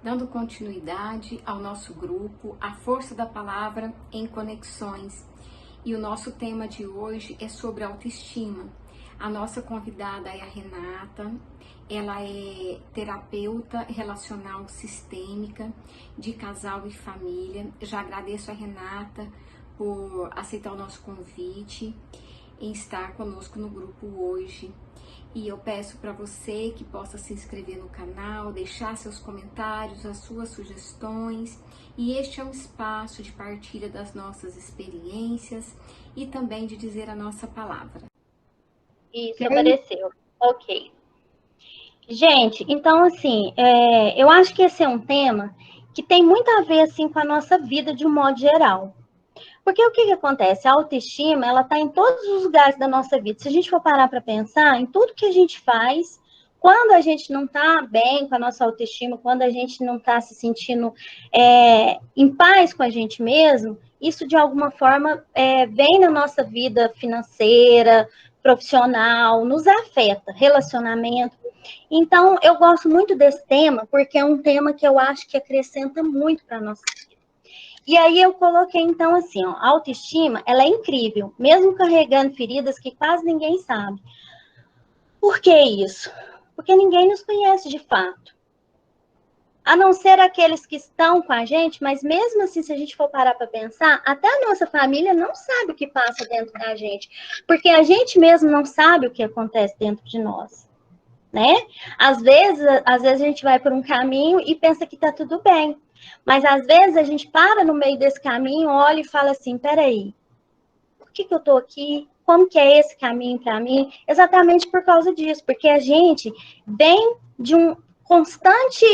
dando continuidade ao nosso grupo, A Força da Palavra em Conexões. E o nosso tema de hoje é sobre autoestima. A nossa convidada é a Renata, ela é terapeuta relacional sistêmica de casal e família. Já agradeço a Renata por aceitar o nosso convite em estar conosco no grupo hoje. E eu peço para você que possa se inscrever no canal, deixar seus comentários, as suas sugestões. E este é um espaço de partilha das nossas experiências e também de dizer a nossa palavra. Isso, apareceu. Ok. Gente, então, assim, eu acho que esse é um tema que tem muito a ver, assim, com a nossa vida de um modo geral. Porque o que acontece? A autoestima, ela está em todos os lugares da nossa vida. Se a gente for parar para pensar em tudo que a gente faz, quando a gente não está bem com a nossa autoestima, quando a gente não está se sentindo em paz com a gente mesmo, isso de alguma forma vem na nossa vida financeira, profissional, nos afeta, relacionamento. Então, eu gosto muito desse tema, porque é um tema que eu acho que acrescenta muito para a nossa vida. E aí eu coloquei, então, assim, ó, a autoestima, ela é incrível, mesmo carregando feridas que quase ninguém sabe. Por que isso? Porque ninguém nos conhece de fato. A não ser aqueles que estão com a gente, mas mesmo assim, se a gente for parar para pensar, até a nossa família não sabe o que passa dentro da gente, porque a gente mesmo não sabe o que acontece dentro de nós, né? Às vezes a gente vai por um caminho e pensa que tá tudo bem, mas às vezes a gente para no meio desse caminho, olha e fala assim, peraí, por que eu tô aqui? Como que é esse caminho para mim? Exatamente por causa disso, porque a gente vem de um constante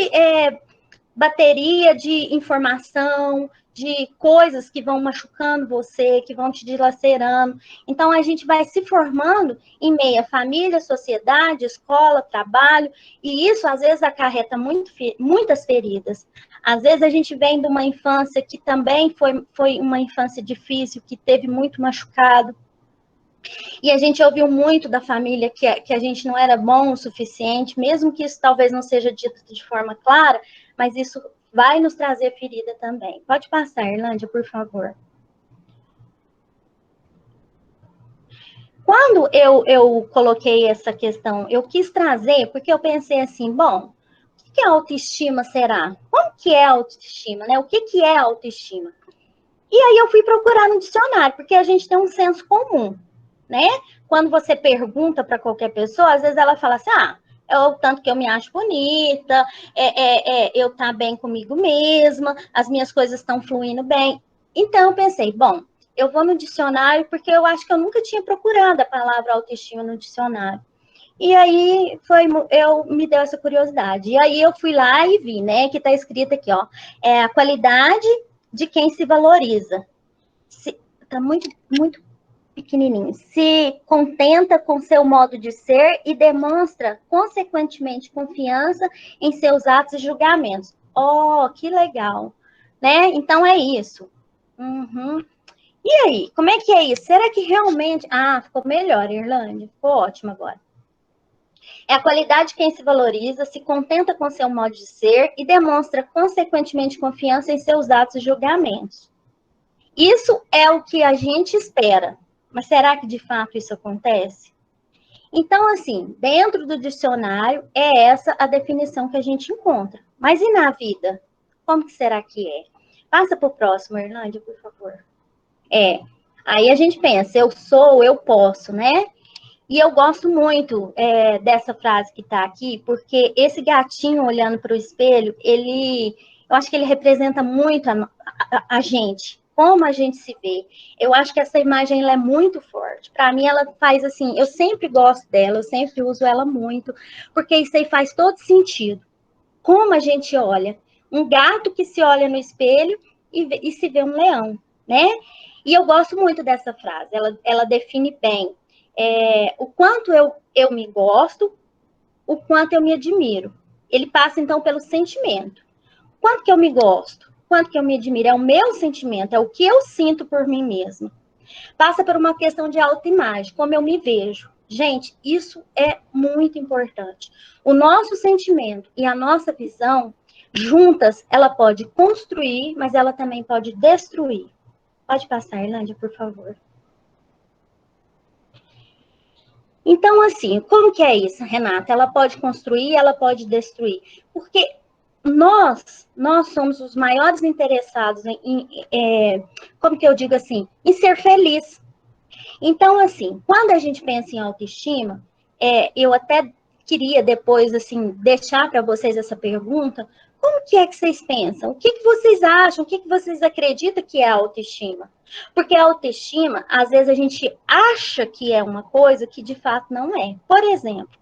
bateria de informação, de coisas que vão machucando você, que vão te dilacerando. Então, a gente vai se formando em meio à família, sociedade, escola, trabalho, e isso, às vezes, acarreta muitas feridas. Às vezes, a gente vem de uma infância que também foi uma infância difícil, que teve muito machucado, e a gente ouviu muito da família que a gente não era bom o suficiente, mesmo que isso talvez não seja dito de forma clara, mas isso vai nos trazer ferida também. Pode passar, Irlândia, por favor. Quando eu coloquei essa questão, eu quis trazer, porque eu pensei assim, bom, o que é autoestima será? Como que é autoestima, né? O que é autoestima? E aí eu fui procurar no dicionário, porque a gente tem um senso comum, né? Quando você pergunta para qualquer pessoa, às vezes ela fala assim, é o tanto que eu me acho bonita, eu tá bem comigo mesma, as minhas coisas estão fluindo bem. Então eu pensei, bom, eu vou no dicionário, porque eu acho que eu nunca tinha procurado a palavra autoestima no dicionário. E aí me deu essa curiosidade. E aí eu fui lá e vi, né, que está escrito aqui, ó, a qualidade de quem se valoriza. Tá muito pequenininho. Se contenta com seu modo de ser e demonstra, consequentemente, confiança em seus atos e julgamentos. Oh, que legal, né? Então é isso. Uhum. E aí, como é que é isso? Será que realmente... ficou melhor, Irlândia. Ficou ótimo agora. É a qualidade de quem se valoriza, se contenta com seu modo de ser e demonstra, consequentemente, confiança em seus atos e julgamentos. Isso é o que a gente espera. Mas será que de fato isso acontece? Então, assim, dentro do dicionário, é essa a definição que a gente encontra. Mas e na vida? Como que será que é? Passa para o próximo, Irlândia, por favor. Aí a gente pensa, eu sou, eu posso, né? E eu gosto muito dessa frase que está aqui, porque esse gatinho olhando para o espelho, eu acho que ele representa muito a gente, como a gente se vê. Eu acho que essa imagem ela é muito forte. Para mim, ela faz assim, eu sempre gosto dela, eu sempre uso ela muito, porque isso aí faz todo sentido. Como a gente olha. Um gato que se olha no espelho e se vê um leão, né? E eu gosto muito dessa frase, ela define bem o quanto eu me gosto, o quanto eu me admiro. Ele passa, então, pelo sentimento. Quanto que eu me gosto? Quanto que eu me admiro? É o meu sentimento, é o que eu sinto por mim mesma. Passa por uma questão de autoimagem, como eu me vejo. Gente, isso é muito importante. O nosso sentimento e a nossa visão juntas, ela pode construir, mas ela também pode destruir. Pode passar, Irlândia, por favor. Então, assim, como que é isso, Renata? Ela pode construir, ela pode destruir. Porque nós somos os maiores interessados como que eu digo assim, em ser feliz. Então, assim, quando a gente pensa em autoestima, eu até queria depois, assim, deixar para vocês essa pergunta, como que é que vocês pensam? O que que vocês acham? O que que vocês acreditam que é autoestima? Porque a autoestima, às vezes a gente acha que é uma coisa que de fato não é. Por exemplo,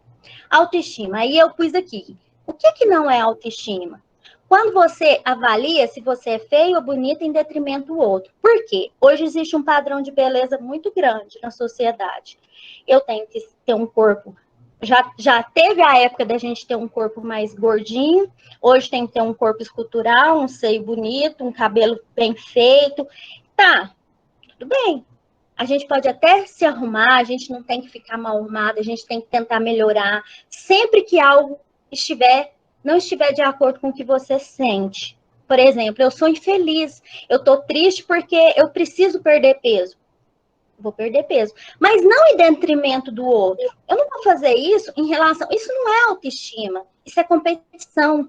autoestima. Aí eu pus aqui. O que que não é autoestima? Quando você avalia se você é feio ou bonito em detrimento do outro. Por quê? Hoje existe um padrão de beleza muito grande na sociedade. Eu tenho que ter um corpo. Já teve a época da gente ter um corpo mais gordinho, hoje tem que ter um corpo escultural, um seio bonito, um cabelo bem feito. Tá, tudo bem. A gente pode até se arrumar, a gente não tem que ficar mal arrumado, a gente tem que tentar melhorar. Sempre que algo não estiver de acordo com o que você sente. Por exemplo, eu sou infeliz, eu estou triste porque eu preciso perder peso. Vou perder peso. Mas não em detrimento do outro. Eu não vou fazer isso em relação. Isso não é autoestima, isso é competição.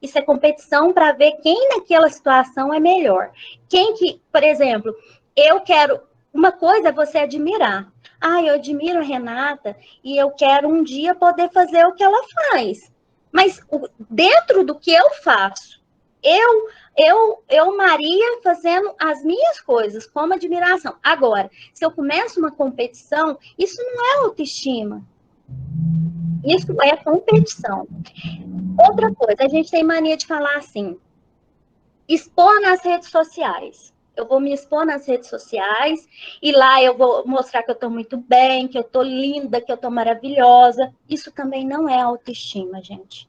Isso é competição para ver quem naquela situação é melhor. Quem que, por exemplo, eu quero. Uma coisa é você admirar. Ah, eu admiro a Renata e eu quero um dia poder fazer o que ela faz. Mas dentro do que eu faço, Maria, fazendo as minhas coisas como admiração. Agora, se eu começo uma competição, isso não é autoestima. Isso é competição. Outra coisa, a gente tem mania de falar assim, expor nas redes sociais. Eu vou me expor nas redes sociais e lá eu vou mostrar que eu estou muito bem, que eu estou linda, que eu estou maravilhosa. Isso também não é autoestima, gente.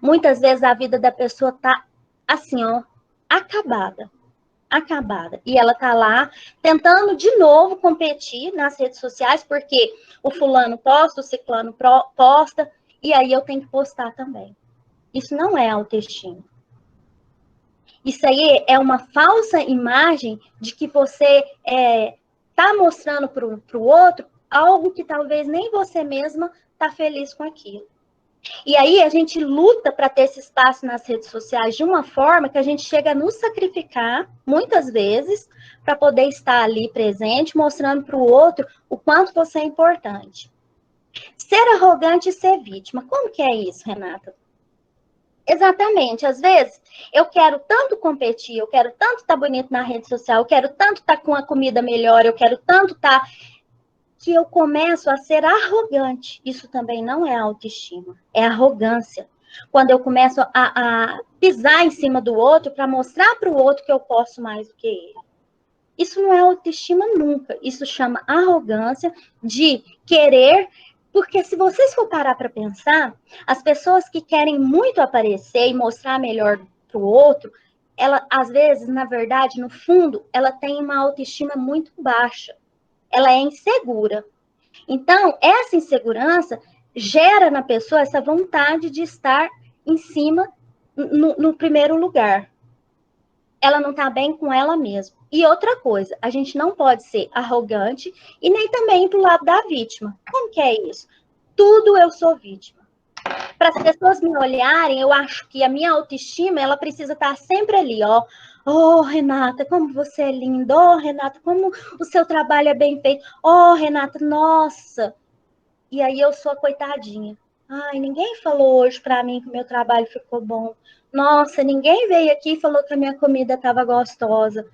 Muitas vezes a vida da pessoa está assim, ó, acabada. Acabada. E ela tá lá tentando de novo competir nas redes sociais, porque o fulano posta, o ciclano posta, e aí eu tenho que postar também. Isso não é autoestima. Isso aí é uma falsa imagem de que você está mostrando para o outro algo que talvez nem você mesma está feliz com aquilo. E aí a gente luta para ter esse espaço nas redes sociais de uma forma que a gente chega a nos sacrificar, muitas vezes, para poder estar ali presente, mostrando para o outro o quanto você é importante. Ser arrogante e ser vítima. Como que é isso, Renata? Exatamente. Às vezes, eu quero tanto competir, eu quero tanto estar bonito na rede social, eu quero tanto estar com a comida melhor, eu quero tanto estar que eu começo a ser arrogante. Isso também não é autoestima, é arrogância. Quando eu começo a pisar em cima do outro para mostrar para o outro que eu posso mais do que ele. Isso não é autoestima nunca. Isso chama arrogância de querer. Porque se vocês for parar para pensar, as pessoas que querem muito aparecer e mostrar melhor para o outro, ela, às vezes, na verdade, no fundo, ela tem uma autoestima muito baixa. Ela é insegura. Então, essa insegurança gera na pessoa essa vontade de estar em cima, no primeiro lugar. Ela não está bem com ela mesma. E outra coisa, a gente não pode ser arrogante e nem também para o lado da vítima. Como que é isso? Tudo eu sou vítima. Para as pessoas me olharem, eu acho que a minha autoestima, ela precisa estar sempre ali, ó. Oh, Renata, como você é linda. Oh, Renata, como o seu trabalho é bem feito. Oh, Renata, nossa. E aí eu sou a coitadinha. Ai, ninguém falou hoje para mim que o meu trabalho ficou bom. Nossa, ninguém veio aqui e falou que a minha comida estava gostosa.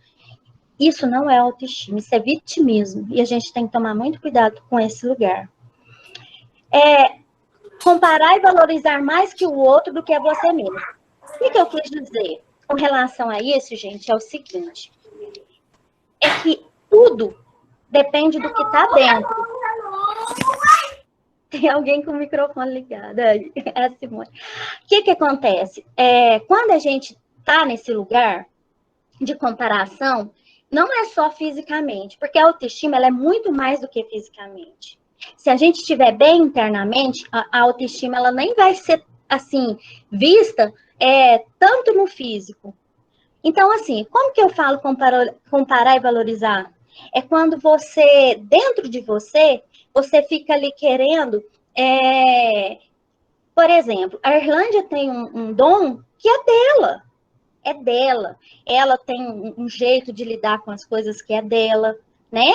Isso não é autoestima, isso é vitimismo. E a gente tem que tomar muito cuidado com esse lugar. Comparar e valorizar mais que o outro do que a você mesmo. O que eu quis dizer com relação a isso, gente, é o seguinte. É que tudo depende do que está dentro. Tem alguém com o microfone ligado aí, é a Simone. O que acontece? Quando a gente está nesse lugar de comparação, não é só fisicamente, porque a autoestima ela é muito mais do que fisicamente. Se a gente estiver bem internamente, a autoestima ela nem vai ser assim, vista tanto no físico. Então, assim, como que eu falo comparar e valorizar? É quando você, dentro de você, você fica ali querendo, por exemplo, a Irlândia tem um dom que é dela, é dela. Ela tem um jeito de lidar com as coisas que é dela, né?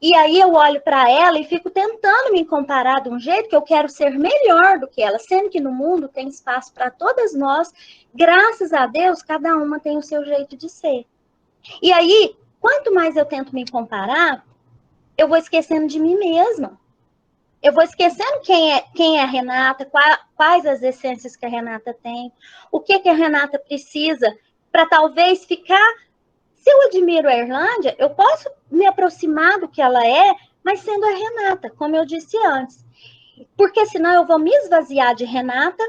E aí eu olho para ela e fico tentando me comparar de um jeito que eu quero ser melhor do que ela, sendo que no mundo tem espaço para todas nós. Graças a Deus, cada uma tem o seu jeito de ser. E aí, quanto mais eu tento me comparar, eu vou esquecendo de mim mesma. Eu vou esquecendo quem é a Renata, quais as essências que a Renata tem, o que a Renata precisa para talvez ficar. Se eu admiro a Irlândia, eu posso me aproximar do que ela é, mas sendo a Renata, como eu disse antes. Porque senão eu vou me esvaziar de Renata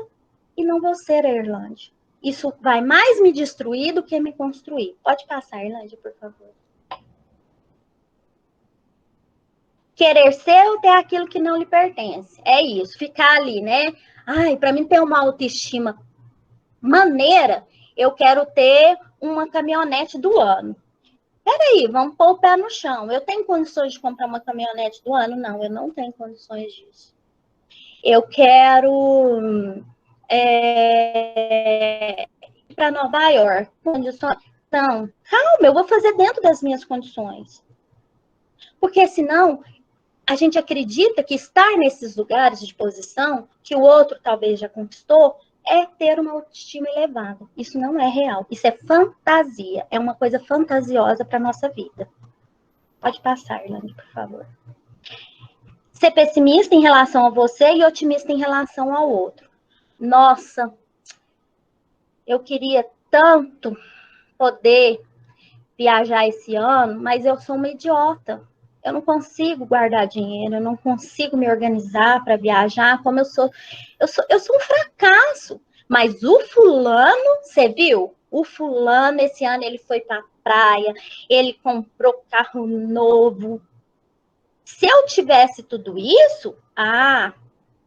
e não vou ser a Irlândia. Isso vai mais me destruir do que me construir. Pode passar, Irlândia, por favor. Querer ser ou ter aquilo que não lhe pertence. É isso, ficar ali, né? Ai, para mim ter uma autoestima maneira, eu quero ter uma caminhonete do ano. Peraí, vamos pôr o pé no chão. Eu tenho condições de comprar uma caminhonete do ano? Não, eu não tenho condições disso. Eu quero ir para Nova York. Condições? Então, calma, eu vou fazer dentro das minhas condições. Porque senão a gente acredita que estar nesses lugares de posição, que o outro talvez já conquistou, é ter uma autoestima elevada. Isso não é real. Isso é fantasia. É uma coisa fantasiosa para a nossa vida. Pode passar, Irlande, por favor. Ser pessimista em relação a você e otimista em relação ao outro. Nossa, eu queria tanto poder viajar esse ano, mas eu sou uma idiota. Eu não consigo guardar dinheiro, eu não consigo me organizar para viajar, como eu sou um fracasso. Mas o fulano, você viu? O fulano, esse ano, ele foi para a praia, ele comprou carro novo. Se eu tivesse tudo isso,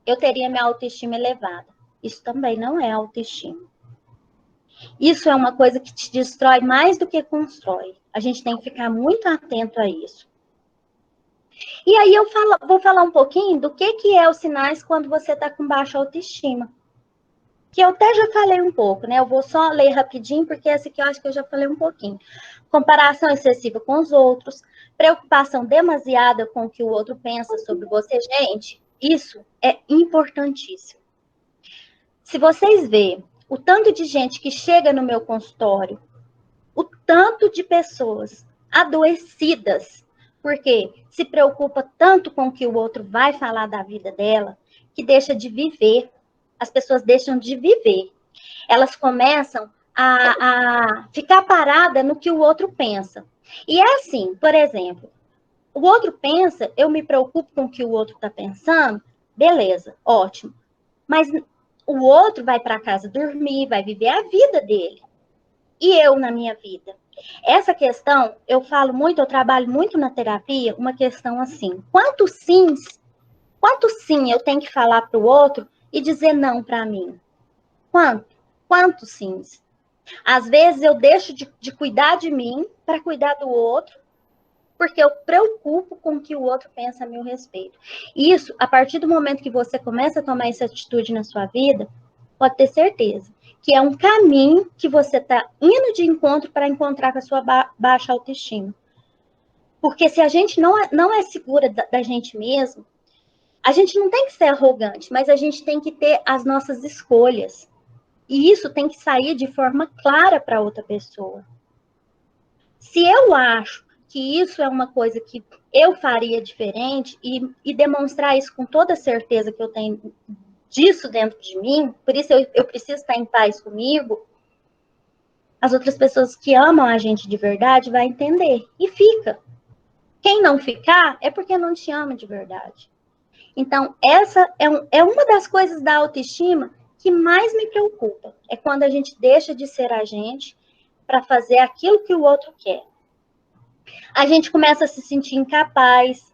eu teria minha autoestima elevada. Isso também não é autoestima. Isso é uma coisa que te destrói mais do que constrói. A gente tem que ficar muito atento a isso. E aí eu vou falar um pouquinho do que é os sinais quando você está com baixa autoestima. Que eu até já falei um pouco, né? Eu vou só ler rapidinho, porque essa aqui eu acho que eu já falei um pouquinho. Comparação excessiva com os outros, preocupação demasiada com o que o outro pensa sobre você. Gente, isso é importantíssimo. Se vocês verem o tanto de gente que chega no meu consultório, o tanto de pessoas adoecidas, porque se preocupa tanto com o que o outro vai falar da vida dela, que deixa de viver. As pessoas deixam de viver. Elas começam a ficar parada no que o outro pensa. E é assim, por exemplo, o outro pensa, eu me preocupo com o que o outro está pensando, beleza, ótimo. Mas o outro vai para casa dormir, vai viver a vida dele. E eu na minha vida. Essa questão, eu falo muito, eu trabalho muito na terapia, uma questão assim, quanto sim eu tenho que falar para o outro e dizer não para mim? Quantos sims? Às vezes eu deixo de cuidar de mim para cuidar do outro, porque eu preocupo com o que o outro pensa a meu respeito. Isso, a partir do momento que você começa a tomar essa atitude na sua vida, pode ter certeza que é um caminho que você está indo de encontro para encontrar com a sua baixa autoestima. Porque se a gente não é segura da gente mesmo, a gente não tem que ser arrogante, mas a gente tem que ter as nossas escolhas. E isso tem que sair de forma clara para outra pessoa. Se eu acho que isso é uma coisa que eu faria diferente e demonstrar isso com toda certeza que eu tenho disso dentro de mim, por isso eu preciso estar em paz comigo, as outras pessoas que amam a gente de verdade vai entender e fica. Quem não ficar é porque não te ama de verdade. Então, essa é uma das coisas da autoestima que mais me preocupa. É quando a gente deixa de ser a gente para fazer aquilo que o outro quer. A gente começa a se sentir incapaz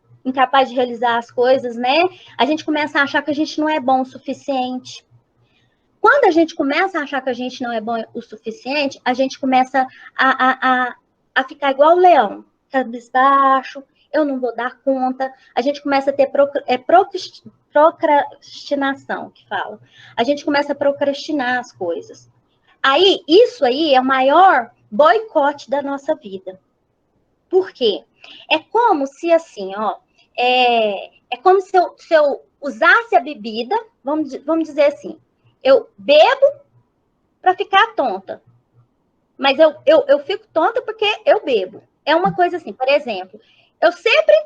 de realizar as coisas, né? A gente começa a achar que a gente não é bom o suficiente. Quando a gente começa a achar que a gente não é bom o suficiente, a gente começa a ficar igual o leão, cabisbaixo, eu não vou dar conta. A gente começa a ter procrastinação, que fala. A gente começa a procrastinar as coisas. Aí, isso aí é o maior boicote da nossa vida. Por quê? É como se, assim, ó, é como se eu usasse a bebida, vamos dizer assim, eu bebo para ficar tonta, mas eu fico tonta porque eu bebo. É uma coisa assim, por exemplo, eu sempre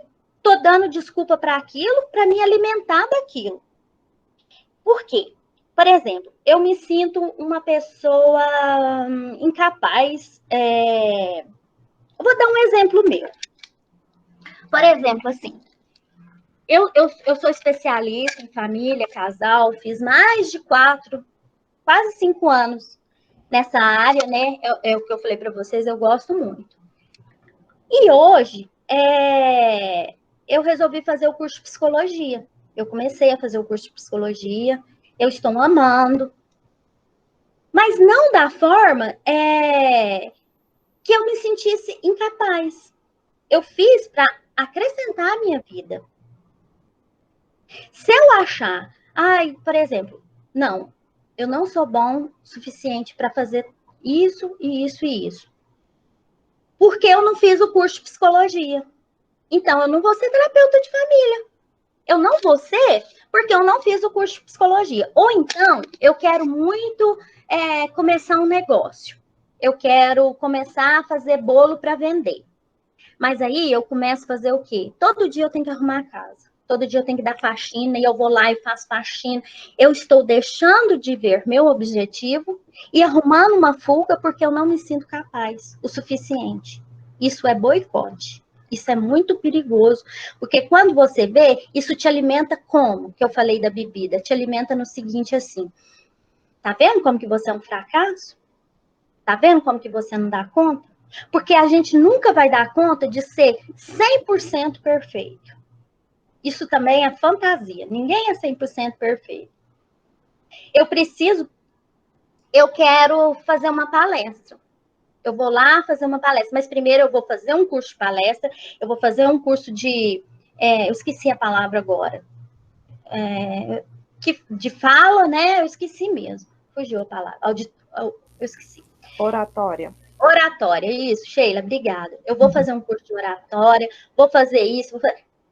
tô dando desculpa para aquilo, para me alimentar daquilo. Por quê? Por exemplo, eu me sinto uma pessoa incapaz. Eu vou dar um exemplo meu. Por exemplo, assim, eu sou especialista em família, casal, fiz mais de 5 anos nessa área, né? É o que eu falei para vocês, eu gosto muito. E hoje, eu resolvi fazer o curso de psicologia. Eu comecei a fazer o curso de psicologia, eu estou amando, mas não da forma que eu me sentisse incapaz. Eu fiz para acrescentar a minha vida. Se eu achar, por exemplo, não, eu não sou bom o suficiente para fazer isso e isso e isso, porque eu não fiz o curso de psicologia. Então, eu não vou ser terapeuta de família. Eu não vou ser porque eu não fiz o curso de psicologia. Ou então, eu quero muito começar um negócio. Eu quero começar a fazer bolo para vender. Mas aí eu começo a fazer o quê? Todo dia eu tenho que arrumar a casa. Todo dia eu tenho que dar faxina e eu vou lá e faço faxina. Eu estou deixando de ver meu objetivo e arrumando uma fuga porque eu não me sinto capaz o suficiente. Isso é boicote. Isso é muito perigoso, porque quando você vê, isso te alimenta como? Que eu falei da bebida, te alimenta no seguinte assim, tá vendo como que você é um fracasso? Tá vendo como que você não dá conta? Porque a gente nunca vai dar conta de ser 100% perfeito. Isso também é fantasia, ninguém é 100% perfeito. Eu quero fazer uma palestra. Eu vou lá fazer uma palestra, mas primeiro eu vou fazer um curso de palestra, eu vou fazer um curso eu esqueci a palavra agora, de fala, né? Eu esqueci mesmo, fugiu a palavra, eu esqueci. Oratória. Oratória, isso, Sheila, obrigada. Eu vou fazer um curso de oratória, vou fazer isso.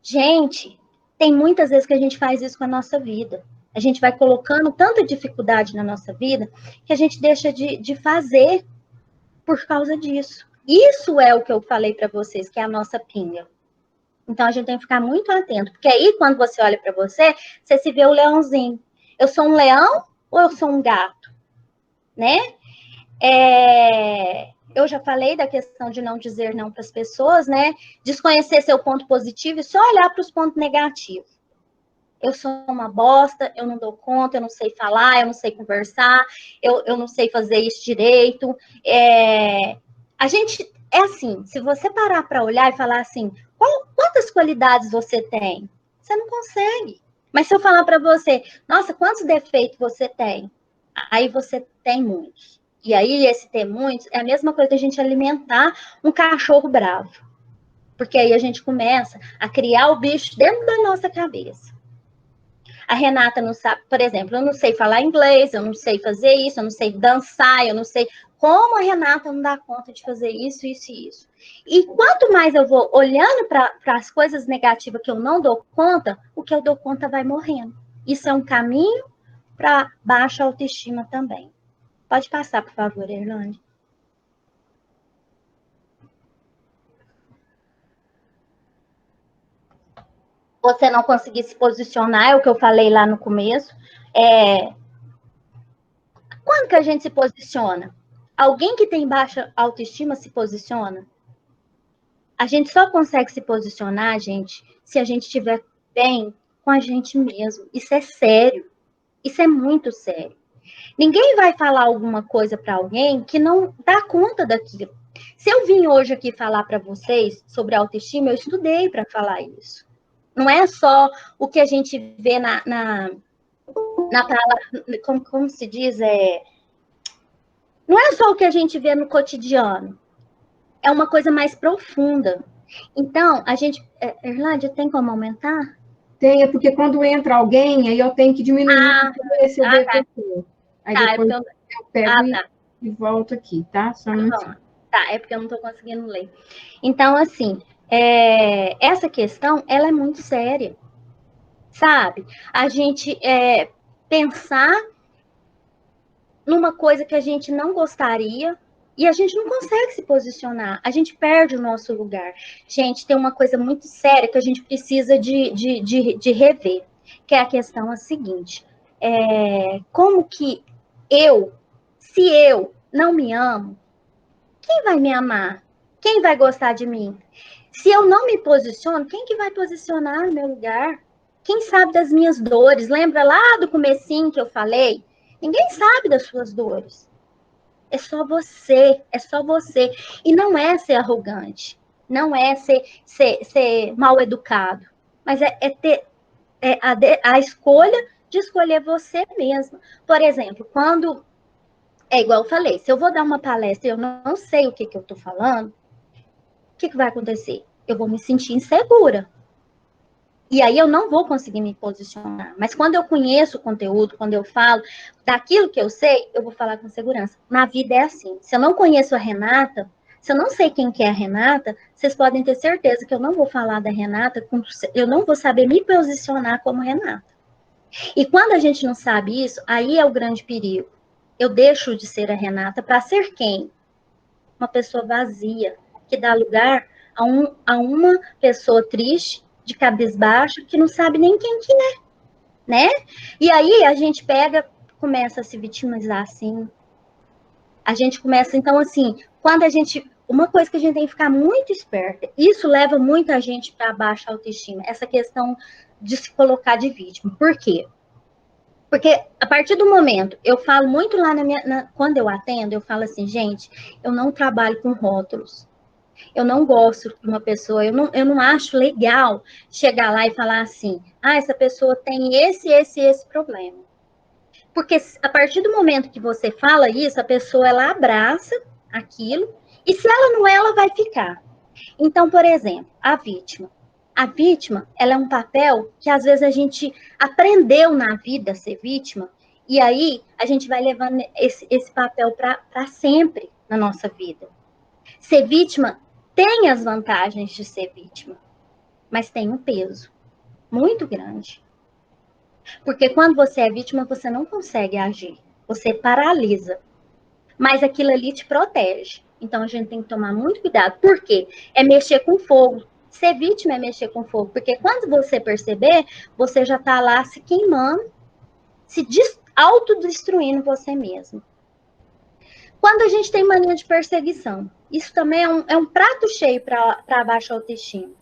Gente, tem muitas vezes que a gente faz isso com a nossa vida. A gente vai colocando tanta dificuldade na nossa vida que a gente deixa de fazer por causa disso. Isso é o que eu falei para vocês, que é a nossa pinga. Então, a gente tem que ficar muito atento, porque aí, quando você olha para você, você se vê o leãozinho. Eu sou um leão ou eu sou um gato? Né? Eu já falei da questão de não dizer não para as pessoas, né? Desconhecer seu ponto positivo e só olhar para os pontos negativos. Eu sou uma bosta, eu não dou conta, eu não sei falar, eu não sei conversar, eu não sei fazer isso direito. A gente é assim, se você parar para olhar e falar assim, quantas qualidades você tem? Você não consegue. Mas se eu falar para você, nossa, quantos defeitos você tem? Aí você tem muitos. E aí, esse ter muitos é a mesma coisa da gente alimentar um cachorro bravo. Porque aí a gente começa a criar o bicho dentro da nossa cabeça. A Renata não sabe, por exemplo, eu não sei falar inglês, eu não sei fazer isso, eu não sei dançar, eu não sei como a Renata não dá conta de fazer isso, isso e isso. E quanto mais eu vou olhando para as coisas negativas que eu não dou conta, o que eu dou conta vai morrendo. Isso é um caminho para baixa autoestima também. Pode passar, por favor, Erlande. Você não conseguir se posicionar, é o que eu falei lá no começo. Quando que a gente se posiciona? Alguém que tem baixa autoestima se posiciona? A gente só consegue se posicionar, gente, se a gente estiver bem com a gente mesmo. Isso é sério. Isso é muito sério. Ninguém vai falar alguma coisa para alguém que não dá conta daquilo. Se eu vim hoje aqui falar para vocês sobre autoestima, eu estudei para falar isso. Não é só o que a gente vê na palavra, como se diz, não é só o que a gente vê no cotidiano, é uma coisa mais profunda. Então, a gente, Erlândia, tem como aumentar? Tem, é porque quando entra alguém, aí eu tenho que diminuir para ver se eu vejo a pessoa. Aí depois eu pego e volto aqui, tá? Só um minutinho. Tá, é porque eu não estou conseguindo ler. Então, assim, essa questão, ela é muito séria, sabe? A gente pensar numa coisa que a gente não gostaria e a gente não consegue se posicionar, a gente perde o nosso lugar. Gente, tem uma coisa muito séria que a gente precisa de rever, que é a questão seguinte, como que se eu não me amo, quem vai me amar? Quem vai gostar de mim? Se eu não me posiciono, quem que vai posicionar no meu lugar? Quem sabe das minhas dores? Lembra lá do comecinho que eu falei? Ninguém sabe das suas dores. É só você, é só você. E não é ser arrogante, não é ser mal educado, mas é ter a escolha de escolher você mesmo. Por exemplo, quando, igual eu falei, se eu vou dar uma palestra e eu não sei o que eu estou falando, o que vai acontecer? Eu vou me sentir insegura. E aí eu não vou conseguir me posicionar. Mas quando eu conheço o conteúdo, quando eu falo daquilo que eu sei, eu vou falar com segurança. Na vida é assim. Se eu não conheço a Renata, se eu não sei quem que é a Renata, vocês podem ter certeza que eu não vou falar da Renata, eu não vou saber me posicionar como Renata. E quando a gente não sabe isso, aí é o grande perigo. Eu deixo de ser a Renata para ser quem? Uma pessoa vazia, que dá lugar a uma pessoa triste, de cabisbaixo, que não sabe nem quem que é, né? E aí a gente começa a se vitimizar assim. A gente começa, então, assim, uma coisa que a gente tem que ficar muito esperta, isso leva muita gente para baixa autoestima, essa questão de se colocar de vítima. Por quê? Porque a partir do momento, eu falo muito lá quando eu atendo, eu falo assim, gente, eu não trabalho com rótulos. Eu não gosto de uma pessoa, eu não acho legal chegar lá e falar assim, essa pessoa tem esse problema. Porque a partir do momento que você fala isso, a pessoa, ela abraça aquilo, e se ela não é, ela vai ficar. Então, por exemplo, a vítima. A vítima, ela é um papel que às vezes a gente aprendeu na vida a ser vítima, e aí a gente vai levando esse papel para sempre na nossa vida. Ser vítima tem as vantagens de ser vítima, mas tem um peso muito grande. Porque quando você é vítima, você não consegue agir, você paralisa. Mas aquilo ali te protege. Então a gente tem que tomar muito cuidado. Por quê? É mexer com fogo. Ser vítima é mexer com fogo. Porque quando você perceber, você já está lá se queimando, se autodestruindo você mesmo. Quando a gente tem mania de perseguição, isso também é um prato cheio para baixa autoestima.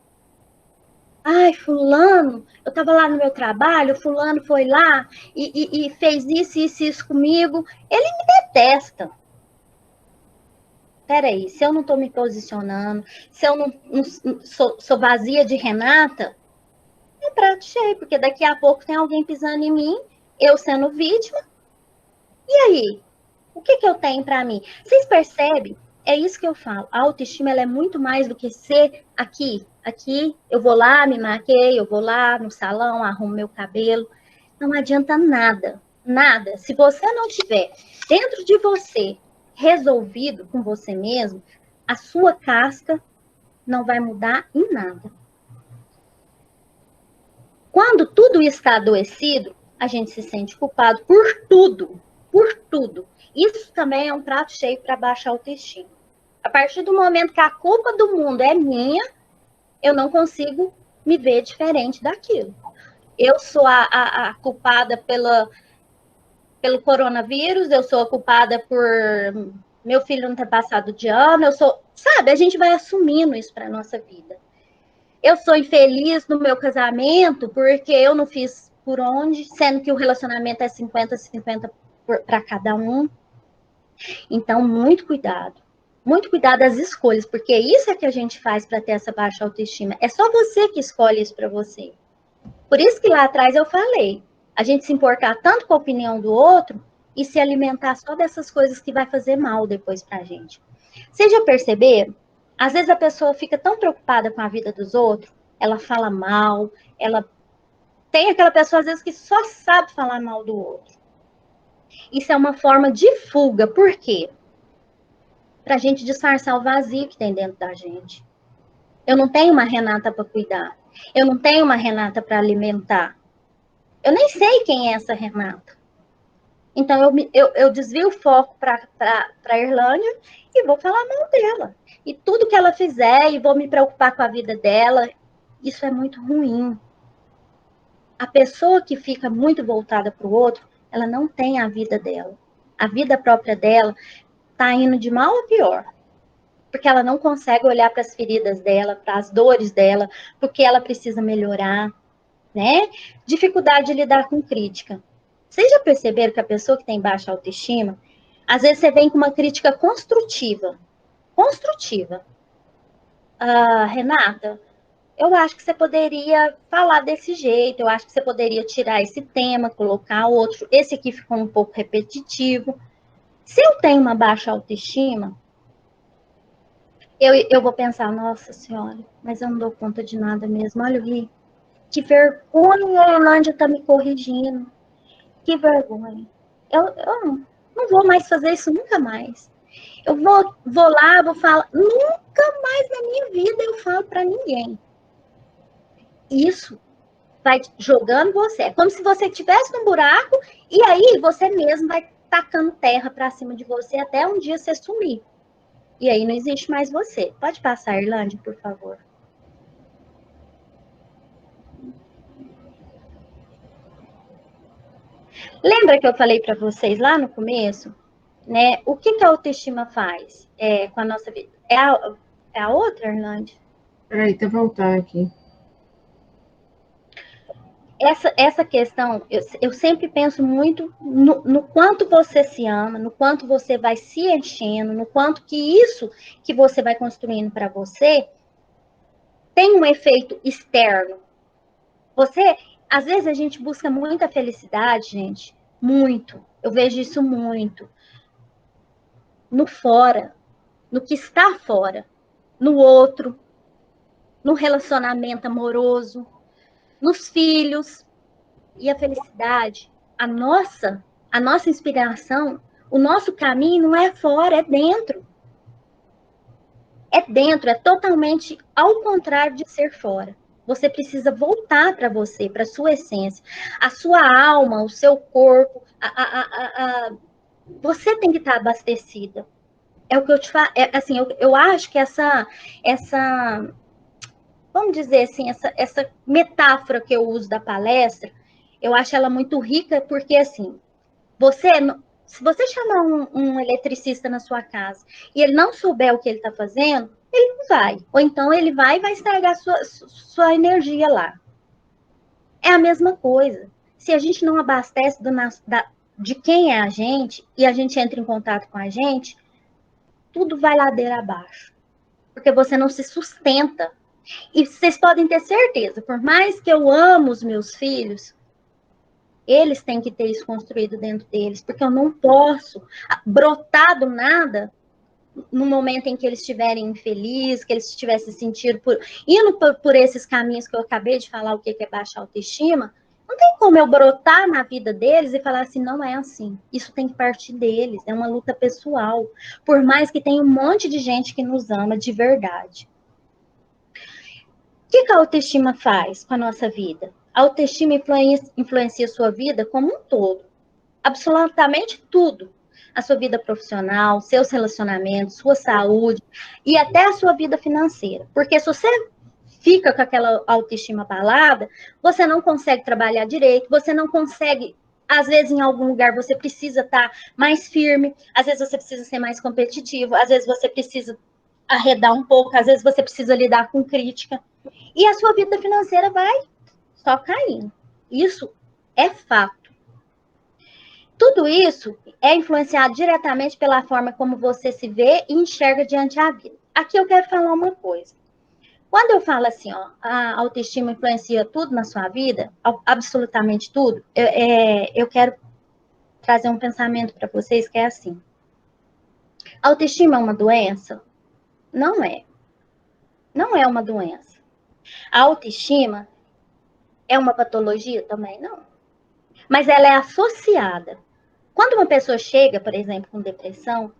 Ai, fulano, eu estava lá no meu trabalho, fulano foi lá e fez isso comigo. Ele me detesta. Peraí, se eu não estou me posicionando, se eu não sou vazia de Renata, é um prato cheio, porque daqui a pouco tem alguém pisando em mim, eu sendo vítima. E aí? O que eu tenho para mim? Vocês percebem? É isso que eu falo. A autoestima, ela é muito mais do que ser aqui. Aqui, eu vou lá, me maqueio, eu vou lá no salão, arrumo meu cabelo. Não adianta nada, nada. Se você não tiver dentro de você resolvido com você mesmo, a sua casca não vai mudar em nada. Quando tudo está adoecido, a gente se sente culpado por tudo, por tudo. Isso também é um prato cheio para baixa autoestima. A partir do momento que a culpa do mundo é minha, eu não consigo me ver diferente daquilo. Eu sou a culpada pelo coronavírus, eu sou a culpada por meu filho não ter passado de ano, sabe, a gente vai assumindo isso para nossa vida. Eu sou infeliz no meu casamento porque eu não fiz por onde, sendo que o relacionamento é 50-50 para cada um. Então, muito cuidado. Muito cuidado às escolhas, porque isso é que a gente faz para ter essa baixa autoestima. É só você que escolhe isso para você. Por isso que lá atrás eu falei, A gente se importar tanto com a opinião do outro e se alimentar só dessas coisas que vai fazer mal depois pra gente. Vocês já perceberam? Às vezes a pessoa fica tão preocupada com a vida dos outros, ela fala mal, ela tem aquela pessoa às vezes que só sabe falar mal do outro. Isso é uma forma de fuga. Por quê? Pra gente disfarçar o vazio que tem dentro da gente. Eu não tenho uma Renata para cuidar. Eu não tenho uma Renata para alimentar. Eu nem sei quem é essa Renata. Então, eu desvio o foco para a Irlândia e vou falar mal dela. E tudo que ela fizer, e vou me preocupar com a vida dela, isso é muito ruim. A pessoa que fica muito voltada para o outro, ela não tem a vida dela. A vida própria dela está indo de mal a pior. Porque ela não consegue olhar para as feridas dela, para as dores dela, porque ela precisa melhorar, né? Dificuldade de lidar com crítica. Vocês já perceberam que a pessoa que tem baixa autoestima, às vezes você vem com uma crítica construtiva. Construtiva. Ah, Renata, eu acho que você poderia falar desse jeito, eu acho que você poderia tirar esse tema, colocar outro. Esse aqui ficou um pouco repetitivo. Se eu tenho uma baixa autoestima, eu vou pensar, nossa senhora, mas eu não dou conta de nada mesmo. Olha, Gui, que vergonha a Orlândia tá me corrigindo. Que vergonha. Eu não vou mais fazer isso nunca mais. Eu vou lá, vou falar. Nunca mais na minha vida eu falo para ninguém. Isso vai jogando você. É como se você estivesse num buraco e aí você mesmo vai tacando terra para cima de você até um dia você sumir. E aí não existe mais você. Pode passar, Irlande, por favor. Lembra que eu falei para vocês lá no começo, né? O que a autoestima faz com a nossa vida? É a outra, Irlande? Peraí, deixa eu voltar aqui. Essa questão, eu sempre penso muito no quanto você se ama, no quanto você vai se enchendo, no quanto que isso que você vai construindo para você tem um efeito externo. Você, às vezes a gente busca muita felicidade, gente, muito. Eu vejo isso muito no fora, no que está fora, no outro, no relacionamento amoroso, nos filhos. E a felicidade, a nossa inspiração, o nosso caminho não é fora, é dentro. É dentro, é totalmente ao contrário de ser fora. Você precisa voltar para você, para a sua essência. A sua alma, o seu corpo, você tem que estar abastecida. É o que eu te falo. Assim, eu acho que vamos dizer assim, essa metáfora que eu uso da palestra, eu acho ela muito rica, porque assim, se você chamar um eletricista na sua casa e ele não souber o que ele está fazendo, ele não vai. Ou então ele vai e vai estragar sua energia lá. É a mesma coisa. Se a gente não abastece de quem é a gente e a gente entra em contato com a gente, tudo vai ladeira abaixo. Porque você não se sustenta. E vocês podem ter certeza, por mais que eu amo os meus filhos, eles têm que ter isso construído dentro deles, porque eu não posso brotar do nada no momento em que eles estiverem infelizes, que eles estivessem sentindo indo por esses caminhos que eu acabei de falar, o que é baixa autoestima. Não tem como eu brotar na vida deles e falar assim, não é assim. Isso tem que partir deles, é uma luta pessoal. Por mais que tenha um monte de gente que nos ama de verdade. O que a autoestima faz com a nossa vida? A autoestima influencia a sua vida como um todo. Absolutamente tudo. A sua vida profissional, seus relacionamentos, sua saúde e até a sua vida financeira. Porque se você fica com aquela autoestima abalada, você não consegue trabalhar direito, você não consegue, às vezes em algum lugar você precisa estar mais firme, às vezes você precisa ser mais competitivo, às vezes você precisa arredar um pouco, às vezes você precisa lidar com crítica. E a sua vida financeira vai só caindo. Isso é fato. Tudo isso é influenciado diretamente pela forma como você se vê e enxerga diante da vida. Aqui eu quero falar uma coisa. Quando eu falo assim, ó, a autoestima influencia tudo na sua vida, absolutamente tudo, eu quero trazer um pensamento para vocês que é assim. A autoestima é uma doença? Não é. Não é uma doença. A autoestima é uma patologia? Também não. Mas ela é associada. Quando uma pessoa chega, por exemplo, com depressão,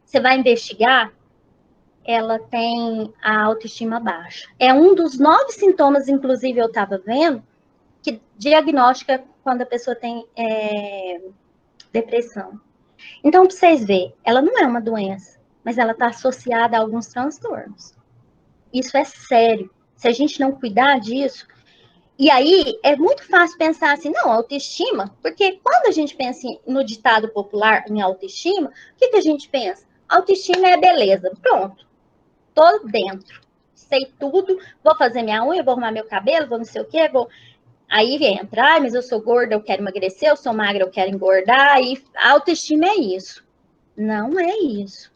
você vai investigar, ela tem a autoestima baixa. É um dos 9 sintomas, inclusive eu estava vendo, que diagnostica quando a pessoa tem depressão. Então, para vocês verem, ela não é uma doença, mas ela está associada a alguns transtornos. Isso é sério. Se a gente não cuidar disso, e aí é muito fácil pensar assim, não, autoestima, porque quando a gente pensa no ditado popular em autoestima, o que a gente pensa? Autoestima é beleza, pronto, tô dentro, sei tudo, vou fazer minha unha, vou arrumar meu cabelo, vou não sei o quê, vou... Aí entra, mas eu sou gorda, eu quero emagrecer, eu sou magra, eu quero engordar, e a autoestima é isso. Não é isso.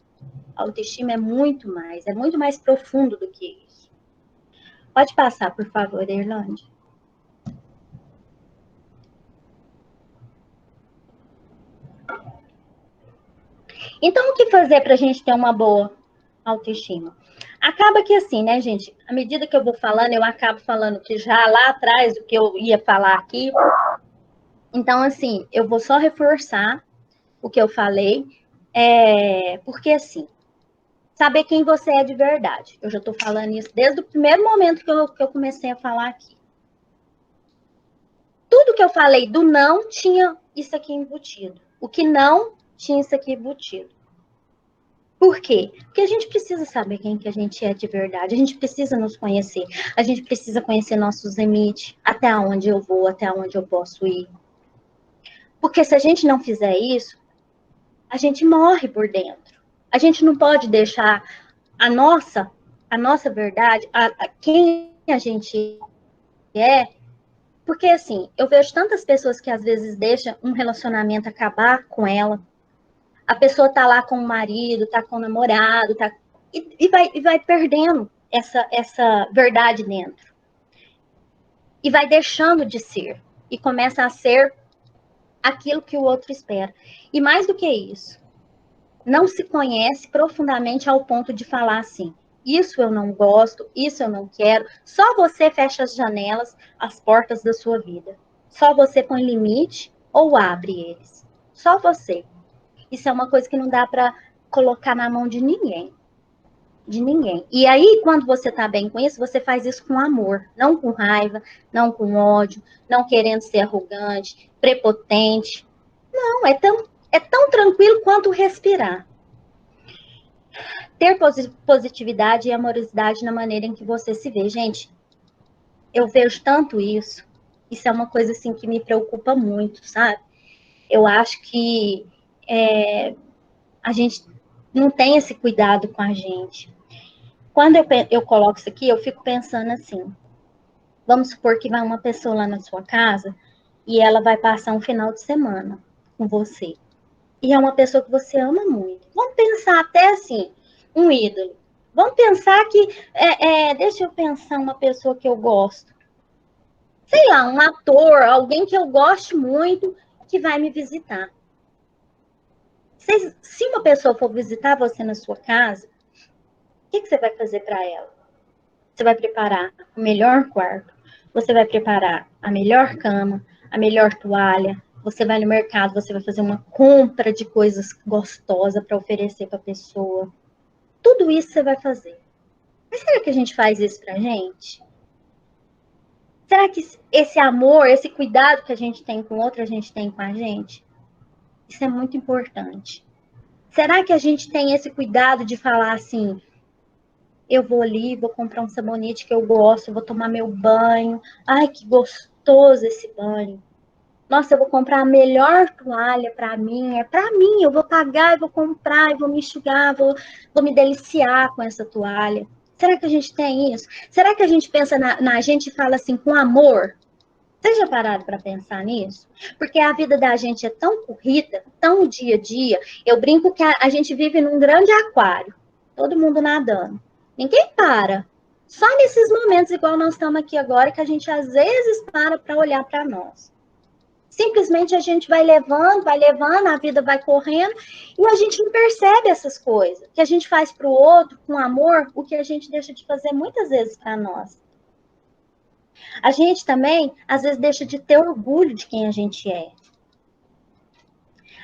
A autoestima é muito mais profundo do que isso. Pode passar, por favor, Irlande. Então, o que fazer para a gente ter uma boa autoestima? Acaba que assim, né, gente? À medida que eu vou falando, eu acabo falando que já lá atrás do que eu ia falar aqui. Então, assim, eu vou só reforçar o que eu falei, porque assim, saber quem você é de verdade. Eu já estou falando isso desde o primeiro momento que eu comecei a falar aqui. Tudo que eu falei do não tinha isso aqui embutido. O que não tinha isso aqui embutido. Por quê? Porque a gente precisa saber quem que a gente é de verdade, a gente precisa nos conhecer, a gente precisa conhecer nossos limites, até onde eu vou, até onde eu posso ir. Porque se a gente não fizer isso, a gente morre por dentro. A gente não pode deixar a nossa verdade, quem a gente é, porque assim, eu vejo tantas pessoas que às vezes deixam um relacionamento acabar com ela. A pessoa tá lá com o marido, tá com o namorado, e vai perdendo essa verdade dentro. E vai deixando de ser. E começa a ser aquilo que o outro espera. E mais do que isso, não se conhece profundamente ao ponto de falar assim, isso eu não gosto, isso eu não quero. Só você fecha as janelas, as portas da sua vida. Só você põe limite ou abre eles. Só você. Isso é uma coisa que não dá para colocar na mão de ninguém. De ninguém. E aí, quando você tá bem com isso, você faz isso com amor, não com raiva, não com ódio, não querendo ser arrogante, prepotente. Não, é tão tranquilo quanto respirar. Ter positividade e amorosidade na maneira em que você se vê. Gente, eu vejo tanto isso. Isso é uma coisa assim que me preocupa muito, sabe? Eu acho que a gente não tem esse cuidado com a gente. Quando eu coloco isso aqui, eu fico pensando assim, vamos supor que vai uma pessoa lá na sua casa e ela vai passar um final de semana com você. E é uma pessoa que você ama muito. Vamos pensar até assim, um ídolo. Vamos pensar que, deixa eu pensar uma pessoa que eu gosto. Sei lá, um ator, alguém que eu gosto muito, que vai me visitar. Se uma pessoa for visitar você na sua casa, o que você vai fazer para ela? Você vai preparar o melhor quarto, você vai preparar a melhor cama, a melhor toalha, você vai no mercado, você vai fazer uma compra de coisas gostosas para oferecer para a pessoa. Tudo isso você vai fazer. Mas será que a gente faz isso para a gente? Será que esse amor, esse cuidado que a gente tem com o outro, a gente tem com a gente? Isso é muito importante. Será que a gente tem esse cuidado de falar assim, eu vou ali, vou comprar um sabonete que eu gosto, vou tomar meu banho. Ai, que gostoso esse banho. Nossa, eu vou comprar a melhor toalha para mim. É para mim, eu vou pagar, eu vou comprar, eu vou me enxugar, vou me deliciar com essa toalha. Será que a gente tem isso? Será que a gente pensa na gente e fala assim com amor? Vocês já pararam para pensar nisso? Porque a vida da gente é tão corrida, tão dia a dia. Eu brinco que a gente vive num grande aquário. Todo mundo nadando. Ninguém para Só nesses momentos, igual nós estamos aqui agora, que a gente às vezes para olhar para nós. Simplesmente a gente vai levando, a vida vai correndo, e a gente não percebe essas coisas. Que a gente faz para o outro, com amor, o que a gente deixa de fazer muitas vezes para nós. A gente também, às vezes, deixa de ter orgulho de quem a gente é.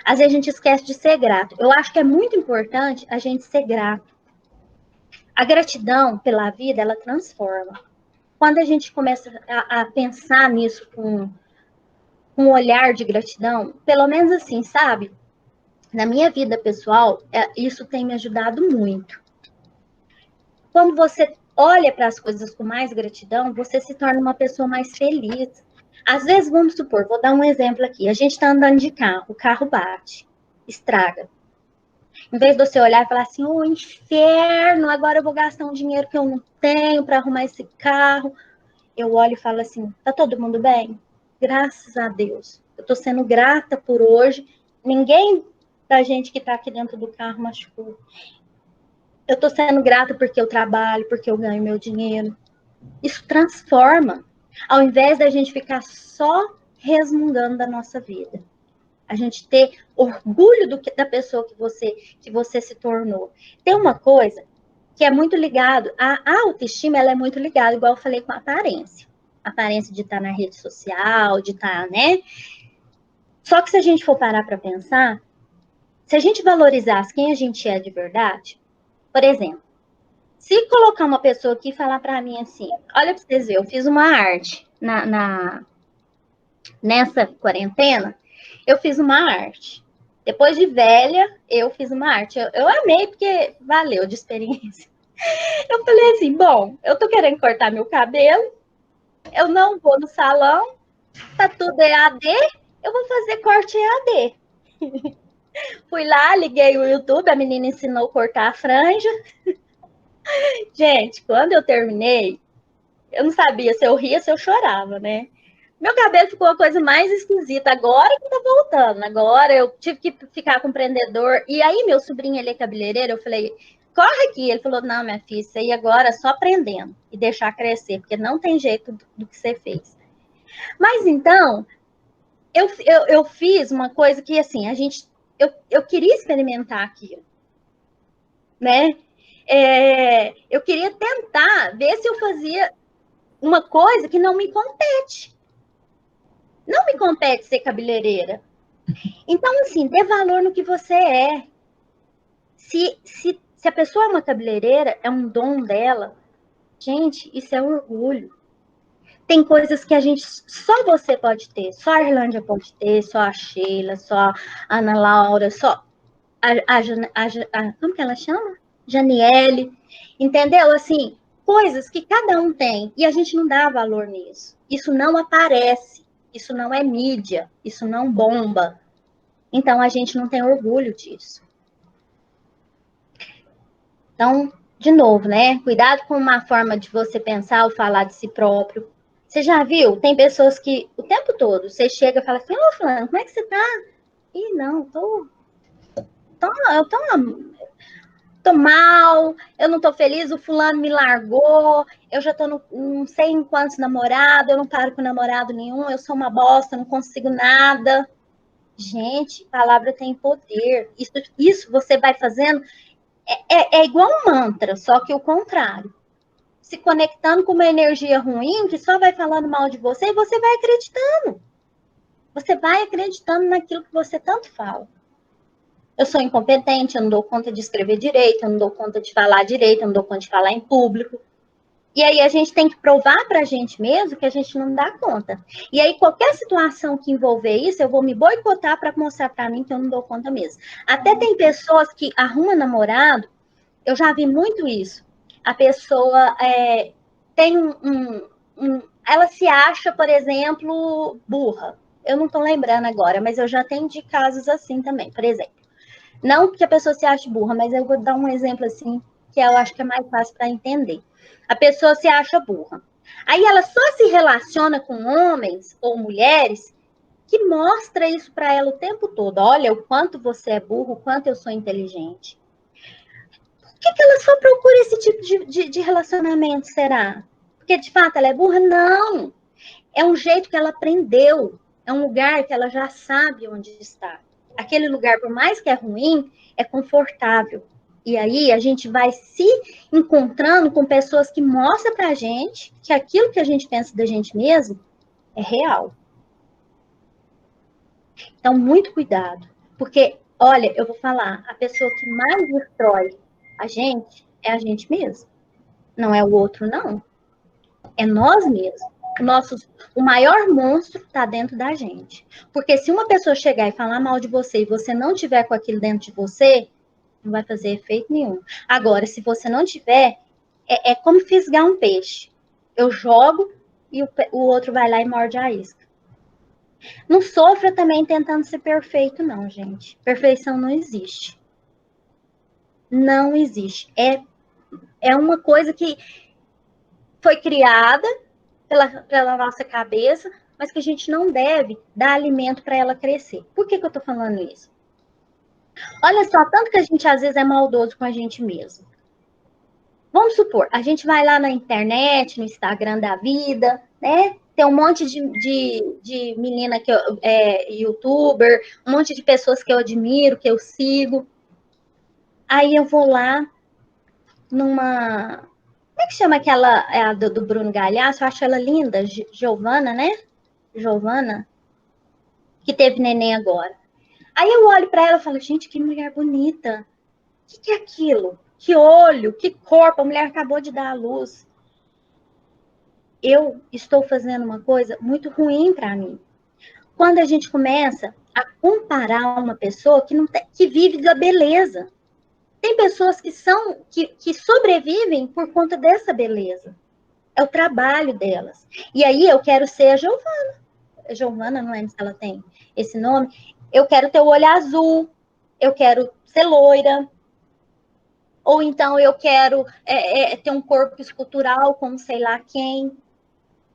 Às vezes a gente esquece de ser grato. Eu acho que é muito importante a gente ser grato. A gratidão pela vida, ela transforma. Quando a gente começa a pensar nisso com um olhar de gratidão, pelo menos assim, sabe? Na minha vida pessoal, isso tem me ajudado muito. Quando você olha para as coisas com mais gratidão, você se torna uma pessoa mais feliz. Às vezes, vamos supor, vou dar um exemplo aqui. A gente está andando de carro, o carro bate, estraga. Em vez de você olhar e falar assim, ô inferno, agora eu vou gastar um dinheiro que eu não tenho para arrumar esse carro. Eu olho e falo assim, tá todo mundo bem? Graças a Deus. Eu estou sendo grata por hoje. Ninguém da gente que está aqui dentro do carro machucou. Eu estou sendo grata porque eu trabalho, porque eu ganho meu dinheiro. Isso transforma. Ao invés da gente ficar só resmungando da nossa vida. A gente ter orgulho da pessoa que você se tornou. Tem uma coisa que é muito ligado, a autoestima ela é muito ligada, igual eu falei, com a aparência. A aparência de estar na rede social, de estar, né? Só que se a gente for parar para pensar, se a gente valorizasse quem a gente é de verdade, por exemplo, se colocar uma pessoa aqui e falar para mim assim, olha para vocês verem, eu fiz uma arte nessa quarentena, eu fiz uma arte. Depois de velha, eu fiz uma arte. Eu amei porque valeu de experiência. Eu falei assim, bom, eu tô querendo cortar meu cabelo, eu não vou no salão, tá tudo EAD, eu vou fazer corte EAD. Fui lá, liguei o YouTube, a menina ensinou a cortar a franja. Gente, quando eu terminei, eu não sabia se eu ria, se eu chorava, né? Meu cabelo ficou a coisa mais esquisita. Agora que tá voltando. Agora eu tive que ficar com o prendedor. E aí, meu sobrinho, ele é cabeleireiro, eu falei, corre aqui. Ele falou, não, minha filha, isso aí agora é só prendendo e deixar crescer, porque não tem jeito do que você fez. Mas então, eu fiz uma coisa que, assim, eu queria experimentar aquilo, né? Eu queria tentar ver se eu fazia uma coisa que não me compete. Não me compete ser cabeleireira. Então, assim, dê valor no que você é. Se a pessoa é uma cabeleireira, é um dom dela, gente, isso é orgulho. Tem coisas que só você pode ter, só a Irlândia pode ter, só a Sheila, só a Ana Laura, só como que ela chama? Janiele, entendeu? Assim, coisas que cada um tem e a gente não dá valor nisso. Isso não aparece, isso não é mídia, isso não bomba. Então a gente não tem orgulho disso. Então, de novo, né? Cuidado com uma forma de você pensar ou falar de si próprio. Você já viu? Tem pessoas que o tempo todo você chega e fala assim: ô, Fulano, como é que você tá? Ih, não, eu tô mal, eu não tô feliz, o fulano me largou, eu já tô não sei em quantos namorados, eu não paro com namorado nenhum, eu sou uma bosta, não consigo nada. Gente, palavra tem poder. Isso você vai fazendo, é igual um mantra, só que o contrário. Se conectando com uma energia ruim, que só vai falando mal de você, e você vai acreditando. Você vai acreditando naquilo que você tanto fala. Eu sou incompetente, eu não dou conta de escrever direito, eu não dou conta de falar direito, eu não dou conta de falar em público. E aí a gente tem que provar para a gente mesmo que a gente não dá conta. E aí qualquer situação que envolver isso, eu vou me boicotar para mostrar para mim que eu não dou conta mesmo. Até tem pessoas que arrumam namorado, eu já vi muito isso. A pessoa tem ela se acha, por exemplo, burra. Eu não estou lembrando agora, mas eu já tenho de casos assim também, por exemplo. Não que a pessoa se ache burra, mas eu vou dar um exemplo assim, que eu acho que é mais fácil para entender. A pessoa se acha burra. Aí ela só se relaciona com homens ou mulheres que mostra isso para ela o tempo todo. Olha o quanto você é burro, o quanto eu sou inteligente. que ela só procura esse tipo de relacionamento, será? Porque, de fato, ela é burra? Não. É um jeito que ela aprendeu. É um lugar que ela já sabe onde está. Aquele lugar, por mais que é ruim, é confortável. E aí a gente vai se encontrando com pessoas que mostram pra gente que aquilo que a gente pensa da gente mesmo é real. Então, muito cuidado. Porque, olha, eu vou falar, a pessoa que mais destrói a gente é a gente mesmo. Não é o outro, não. É nós mesmos. O maior monstro está dentro da gente. Porque se uma pessoa chegar e falar mal de você e você não tiver com aquilo dentro de você, não vai fazer efeito nenhum. Agora, se você não tiver, é como fisgar um peixe. Eu jogo e o outro vai lá e morde a isca. Não sofra também tentando ser perfeito, não, gente. Perfeição não existe. Não existe. É uma coisa que foi criada pela nossa cabeça, mas que a gente não deve dar alimento para ela crescer. Por que eu estou falando isso? Olha só, tanto que a gente às vezes é maldoso com a gente mesmo. Vamos supor, a gente vai lá na internet, no Instagram da vida, né? Tem um monte de menina que é youtuber, um monte de pessoas que eu admiro, que eu sigo. Aí eu vou lá numa. Como é que chama aquela do Bruno Galhaço? Eu acho ela linda, Giovana, né? Giovana, que teve neném agora. Aí eu olho para ela e falo, gente, que mulher bonita. O que é aquilo? Que olho, que corpo, a mulher acabou de dar à luz. Eu estou fazendo uma coisa muito ruim para mim. Quando a gente começa a comparar uma pessoa que vive da beleza. Tem pessoas que sobrevivem por conta dessa beleza. É o trabalho delas. E aí eu quero ser a Giovana. Giovana, não lembro se ela tem esse nome. Eu quero ter o olho azul. Eu quero ser loira. Ou então eu quero ter um corpo escultural como sei lá quem.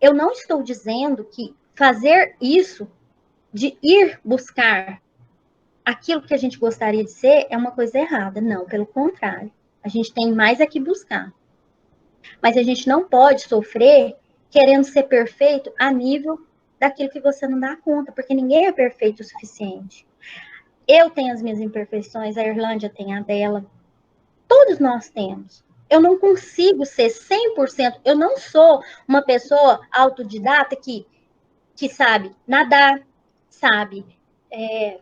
Eu não estou dizendo que fazer isso, de ir buscar aquilo que a gente gostaria de ser, é uma coisa errada. Não, pelo contrário. A gente tem mais a que buscar. Mas a gente não pode sofrer querendo ser perfeito a nível daquilo que você não dá conta, porque ninguém é perfeito o suficiente. Eu tenho as minhas imperfeições, a Irlândia tem a dela. Todos nós temos. Eu não consigo ser 100%. Eu não sou uma pessoa autodidata que sabe nadar, sabe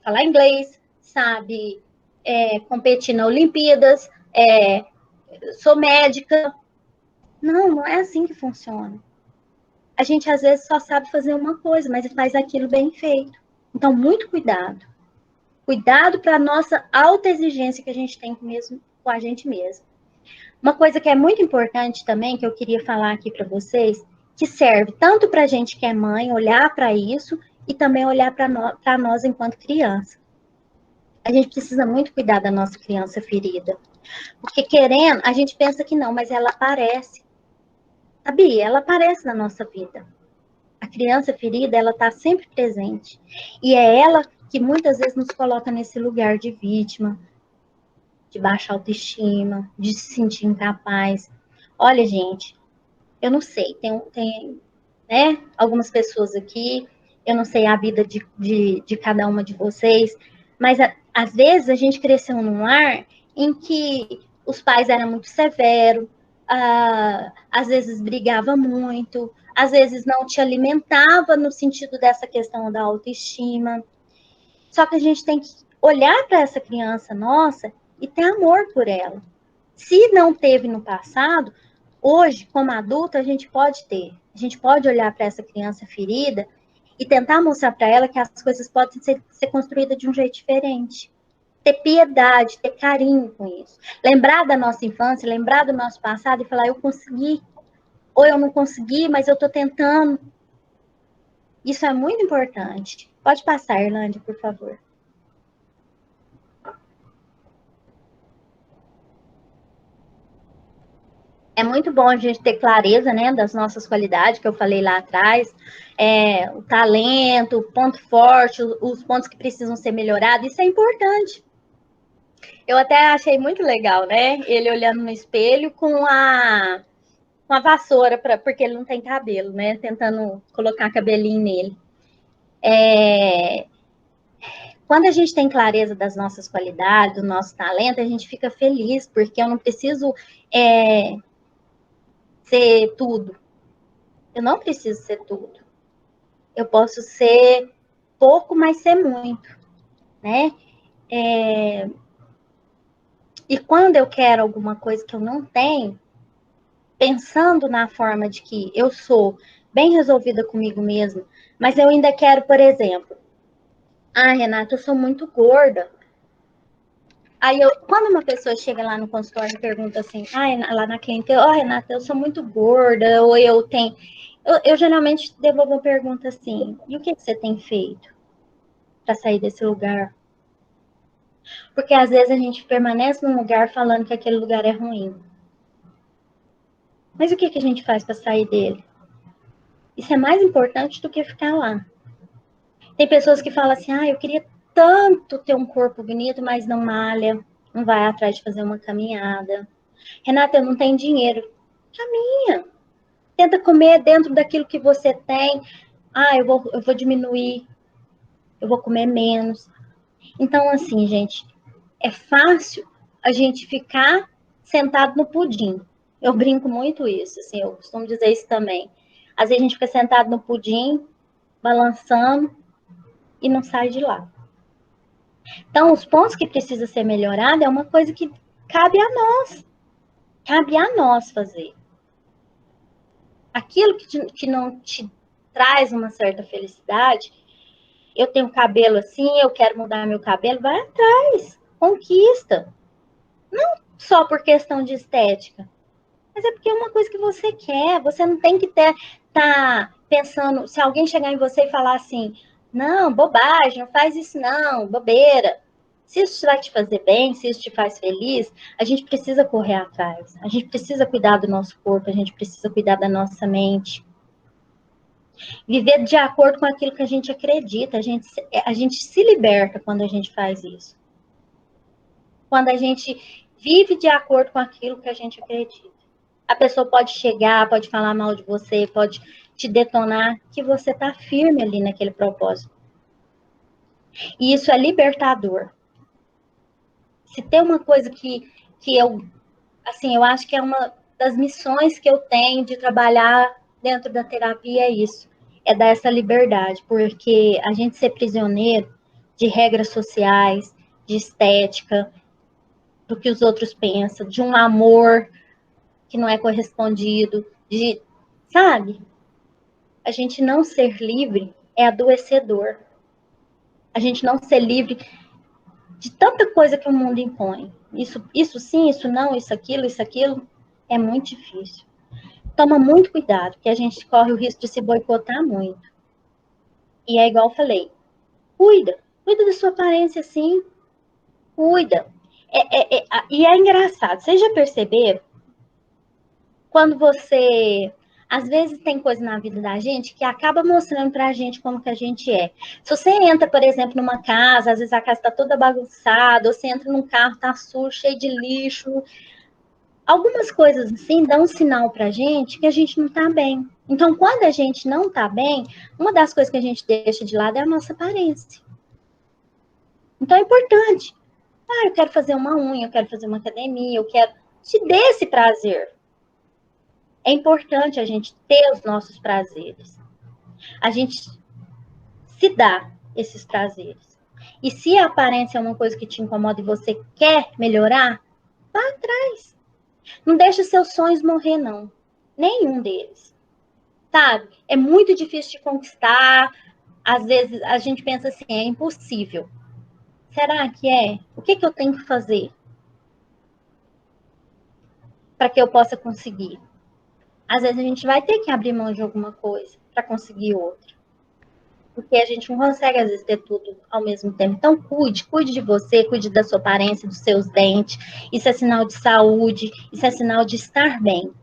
falar inglês, sabe competir na Olimpíadas, sou médica. Não, não é assim que funciona. A gente às vezes só sabe fazer uma coisa, mas faz aquilo bem feito. Então, muito cuidado. Cuidado para a nossa alta exigência que a gente tem com a gente mesmo. Uma coisa que é muito importante também, que eu queria falar aqui para vocês, que serve tanto para a gente que é mãe, olhar para isso, e também olhar para nós enquanto criança. A gente precisa muito cuidar da nossa criança ferida. Porque querendo, a gente pensa que não, mas ela aparece. Sabia? Ela aparece na nossa vida. A criança ferida, ela está sempre presente. E é ela que muitas vezes nos coloca nesse lugar de vítima, de baixa autoestima, de se sentir incapaz. Olha, gente, eu não sei, tem né, algumas pessoas aqui, eu não sei a vida de cada uma de vocês, mas às vezes a gente cresceu num lar em que os pais eram muito severos, às vezes brigava muito, às vezes não te alimentava no sentido dessa questão da autoestima. Só que a gente tem que olhar para essa criança nossa e ter amor por ela. Se não teve no passado, hoje, como adulta, a gente pode ter. A gente pode olhar para essa criança ferida e tentar mostrar para ela que as coisas podem ser construídas de um jeito diferente. Ter piedade, ter carinho com isso. Lembrar da nossa infância, lembrar do nosso passado e falar, eu consegui. Ou eu não consegui, mas eu estou tentando. Isso é muito importante. Pode passar, Irlande, por favor. É muito bom a gente ter clareza, né, das nossas qualidades, que eu falei lá atrás, o talento, o ponto forte, os pontos que precisam ser melhorados, isso é importante. Eu até achei muito legal, né? Ele olhando no espelho com a vassoura, porque ele não tem cabelo, né? Tentando colocar cabelinho nele. Quando a gente tem clareza das nossas qualidades, do nosso talento, a gente fica feliz, porque eu não preciso ser tudo. Eu não preciso ser tudo. Eu posso ser pouco, mas ser muito, né? E quando eu quero alguma coisa que eu não tenho, pensando na forma de que eu sou bem resolvida comigo mesma, mas eu ainda quero, por exemplo, Renata, eu sou muito gorda. Aí, quando uma pessoa chega lá no consultório e pergunta assim, lá na clínica, Renata, eu sou muito gorda, ou eu tenho. Eu geralmente devolvo uma pergunta assim, e o que você tem feito para sair desse lugar? Porque às vezes a gente permanece num lugar falando que aquele lugar é ruim. Mas o que a gente faz para sair dele? Isso é mais importante do que ficar lá. Tem pessoas que falam assim, eu queria tanto ter um corpo bonito, mas não malha, não vai atrás de fazer uma caminhada. Renata, eu não tenho dinheiro. Caminha. Tenta comer dentro daquilo que você tem. Eu vou diminuir, eu vou comer menos. Então, assim, gente, é fácil a gente ficar sentado no pudim. Eu brinco muito isso, assim, eu costumo dizer isso também. Às vezes a gente fica sentado no pudim, balançando e não sai de lá. Então, os pontos que precisa ser melhorado é uma coisa que cabe a nós fazer. Aquilo que não te traz uma certa felicidade, eu tenho cabelo assim, eu quero mudar meu cabelo, vai atrás, conquista. Não só por questão de estética, mas é porque é uma coisa que você quer. Você não tem que tá pensando, se alguém chegar em você e falar assim, não, bobagem, não faz isso não, bobeira. Se isso vai te fazer bem, se isso te faz feliz, a gente precisa correr atrás. A gente precisa cuidar do nosso corpo, a gente precisa cuidar da nossa mente. Viver de acordo com aquilo que a gente acredita. A gente se liberta quando a gente faz isso. Quando a gente vive de acordo com aquilo que a gente acredita. A pessoa pode chegar, pode falar mal de você, pode te detonar, que você está firme ali naquele propósito. E isso é libertador. Se tem uma coisa que eu acho que é uma das missões que eu tenho de trabalhar dentro da terapia, é isso. É dar essa liberdade, porque a gente ser prisioneiro de regras sociais, de estética, do que os outros pensam, de um amor que não é correspondido, sabe? A gente não ser livre é adoecedor. A gente não ser livre de tanta coisa que o mundo impõe. Isso sim, isso não, isso aquilo, é muito difícil. Toma muito cuidado, porque a gente corre o risco de se boicotar muito. E é igual eu falei, cuida da sua aparência, sim, cuida. E é engraçado, vocês já perceberam? Quando você, às vezes tem coisa na vida da gente que acaba mostrando pra gente como que a gente é. Se você entra, por exemplo, numa casa, às vezes a casa tá toda bagunçada, ou você entra num carro, tá sujo, cheio de lixo, algumas coisas assim dão um sinal pra gente que a gente não tá bem. Então, quando a gente não tá bem, uma das coisas que a gente deixa de lado é a nossa aparência. Então, é importante. Eu quero fazer uma unha, eu quero fazer uma academia, eu quero... Te dê esse prazer. É importante a gente ter os nossos prazeres. A gente se dá esses prazeres. E se a aparência é uma coisa que te incomoda e você quer melhorar, vá atrás. Não deixe seus sonhos morrer, não. Nenhum deles. Sabe? É muito difícil de conquistar. Às vezes a gente pensa assim, é impossível. Será que é? O que eu tenho que fazer para que eu possa conseguir? Às vezes a gente vai ter que abrir mão de alguma coisa para conseguir outra. Porque a gente não consegue, às vezes, ter tudo ao mesmo tempo. Então, cuide de você, cuide da sua aparência, dos seus dentes. Isso é sinal de saúde, isso é sinal de estar bem.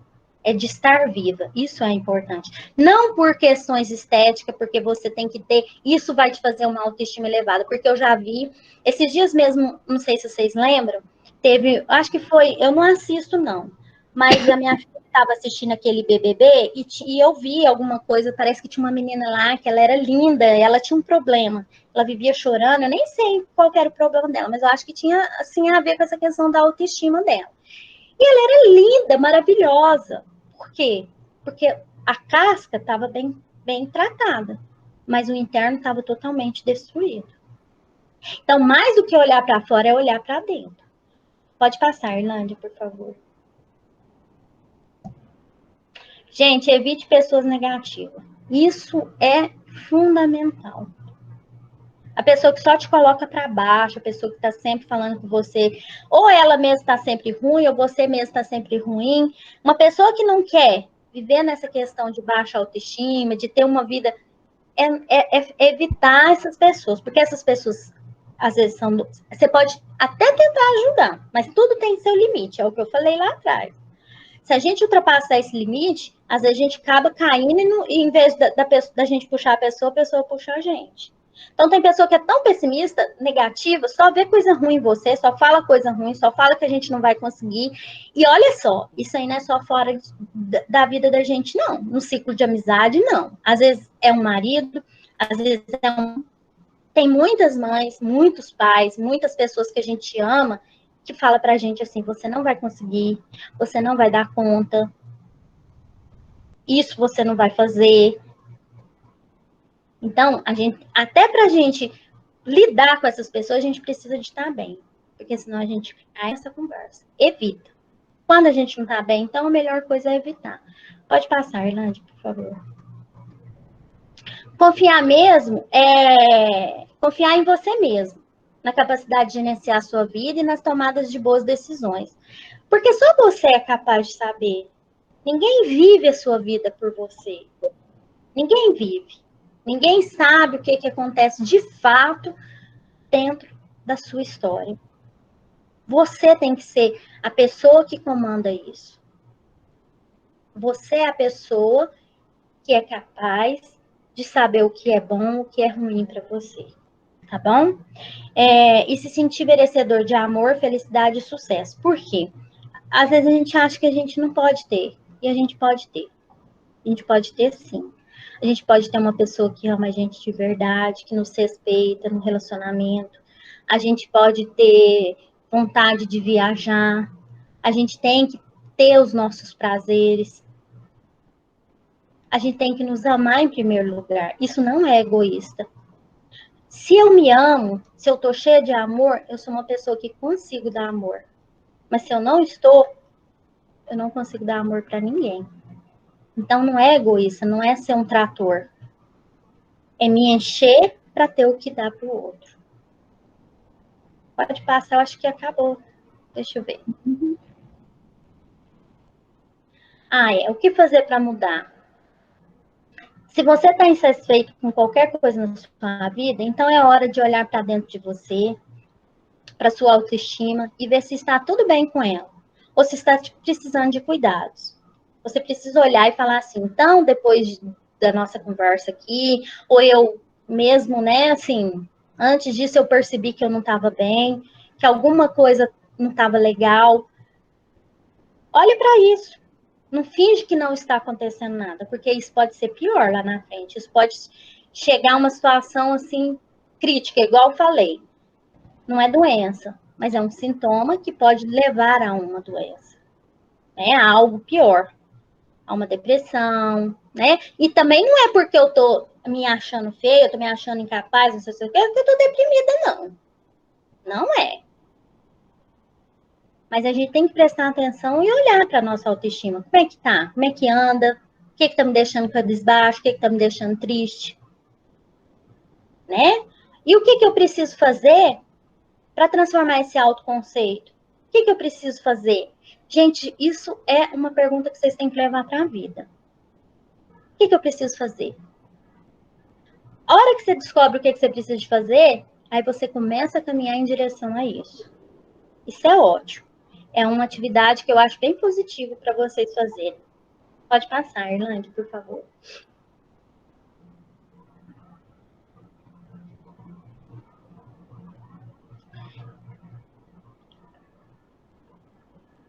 é de estar viva. Isso é importante. Não por questões estéticas, porque você tem que ter, isso vai te fazer uma autoestima elevada, porque eu já vi, esses dias mesmo, não sei se vocês lembram, teve, acho que foi, eu não assisto não, mas a minha filha estava assistindo aquele BBB e eu vi alguma coisa, parece que tinha uma menina lá que ela era linda, ela tinha um problema, ela vivia chorando, eu nem sei qual era o problema dela, mas eu acho que tinha assim a ver com essa questão da autoestima dela. E ela era linda, maravilhosa. Por quê? Porque a casca estava bem tratada, mas o interno estava totalmente destruído. Então, mais do que olhar para fora, é olhar para dentro. Pode passar, Irlande, por favor. Gente, evite pessoas negativas. Isso é fundamental. A pessoa que só te coloca para baixo, a pessoa que está sempre falando com você, ou ela mesma está sempre ruim, ou você mesmo está sempre ruim. Uma pessoa que não quer viver nessa questão de baixa autoestima, de ter uma vida, é evitar essas pessoas, porque essas pessoas, às vezes, são. Você pode até tentar ajudar, mas tudo tem seu limite, é o que eu falei lá atrás. Se a gente ultrapassar esse limite, às vezes a gente acaba caindo e em vez da gente puxar a pessoa puxa a gente. Então, tem pessoa que é tão pessimista, negativa, só vê coisa ruim em você, só fala coisa ruim, só fala que a gente não vai conseguir. E olha só, isso aí não é só fora da vida da gente, não. No ciclo de amizade, não. Às vezes é um marido, às vezes é um. Tem muitas mães, muitos pais, muitas pessoas que a gente ama que fala pra gente assim: você não vai conseguir, você não vai dar conta, isso você não vai fazer. Então, até pra gente lidar com essas pessoas, a gente precisa de estar bem, porque senão a gente cai nessa conversa. Evita. Quando a gente não está bem, então a melhor coisa é evitar. Pode passar, Irlande, por favor. Confiar mesmo é confiar em você mesmo, na capacidade de gerenciar a sua vida e nas tomadas de boas decisões. Porque só você é capaz de saber. Ninguém vive a sua vida por você. Ninguém vive. Ninguém sabe o que acontece de fato dentro da sua história. Você tem que ser a pessoa que comanda isso. Você é a pessoa que é capaz de saber o que é bom, o que é ruim para você. Tá bom? E se sentir merecedor de amor, felicidade e sucesso. Por quê? Às vezes a gente acha que a gente não pode ter. E a gente pode ter. A gente pode ter sim. A gente pode ter uma pessoa que ama a gente de verdade, que nos respeita no relacionamento. A gente pode ter vontade de viajar. A gente tem que ter os nossos prazeres. A gente tem que nos amar em primeiro lugar. Isso não é egoísta. Se eu me amo, se eu tô cheia de amor, eu sou uma pessoa que consigo dar amor. Mas se eu não estou, eu não consigo dar amor para ninguém. Então não é egoísta, não é ser um trator. É me encher para ter o que dar para o outro. Pode passar, eu acho que acabou. Deixa eu ver. O que fazer para mudar? Se você está insatisfeito com qualquer coisa na sua vida, então é hora de olhar para dentro de você, para sua autoestima e ver se está tudo bem com ela, ou se está precisando de cuidados. Você precisa olhar e falar assim: então, depois da nossa conversa aqui, ou eu mesmo, né, assim, antes disso eu percebi que eu não estava bem, que alguma coisa não estava legal. Olhe para isso. Não finge que não está acontecendo nada, porque isso pode ser pior lá na frente. Isso pode chegar a uma situação assim crítica, igual eu falei. Não é doença, mas é um sintoma que pode levar a uma doença, né? A algo pior, a uma depressão, né? E também não é porque eu tô me achando feia, eu tô me achando incapaz, não sei o que, eu tô deprimida, não. Não é. Mas a gente tem que prestar atenção e olhar para a nossa autoestima. Como é que tá? Como é que anda? O que tá me deixando cabisbaixo? O que tá me deixando triste? Né? E o que eu preciso fazer para transformar esse autoconceito? O que eu preciso fazer? Gente, isso é uma pergunta que vocês têm que levar para a vida. O que eu preciso fazer? A hora que você descobre o que você precisa de fazer, aí você começa a caminhar em direção a isso. Isso é ótimo. É uma atividade que eu acho bem positivo para vocês fazerem. Pode passar, Irlande, por favor.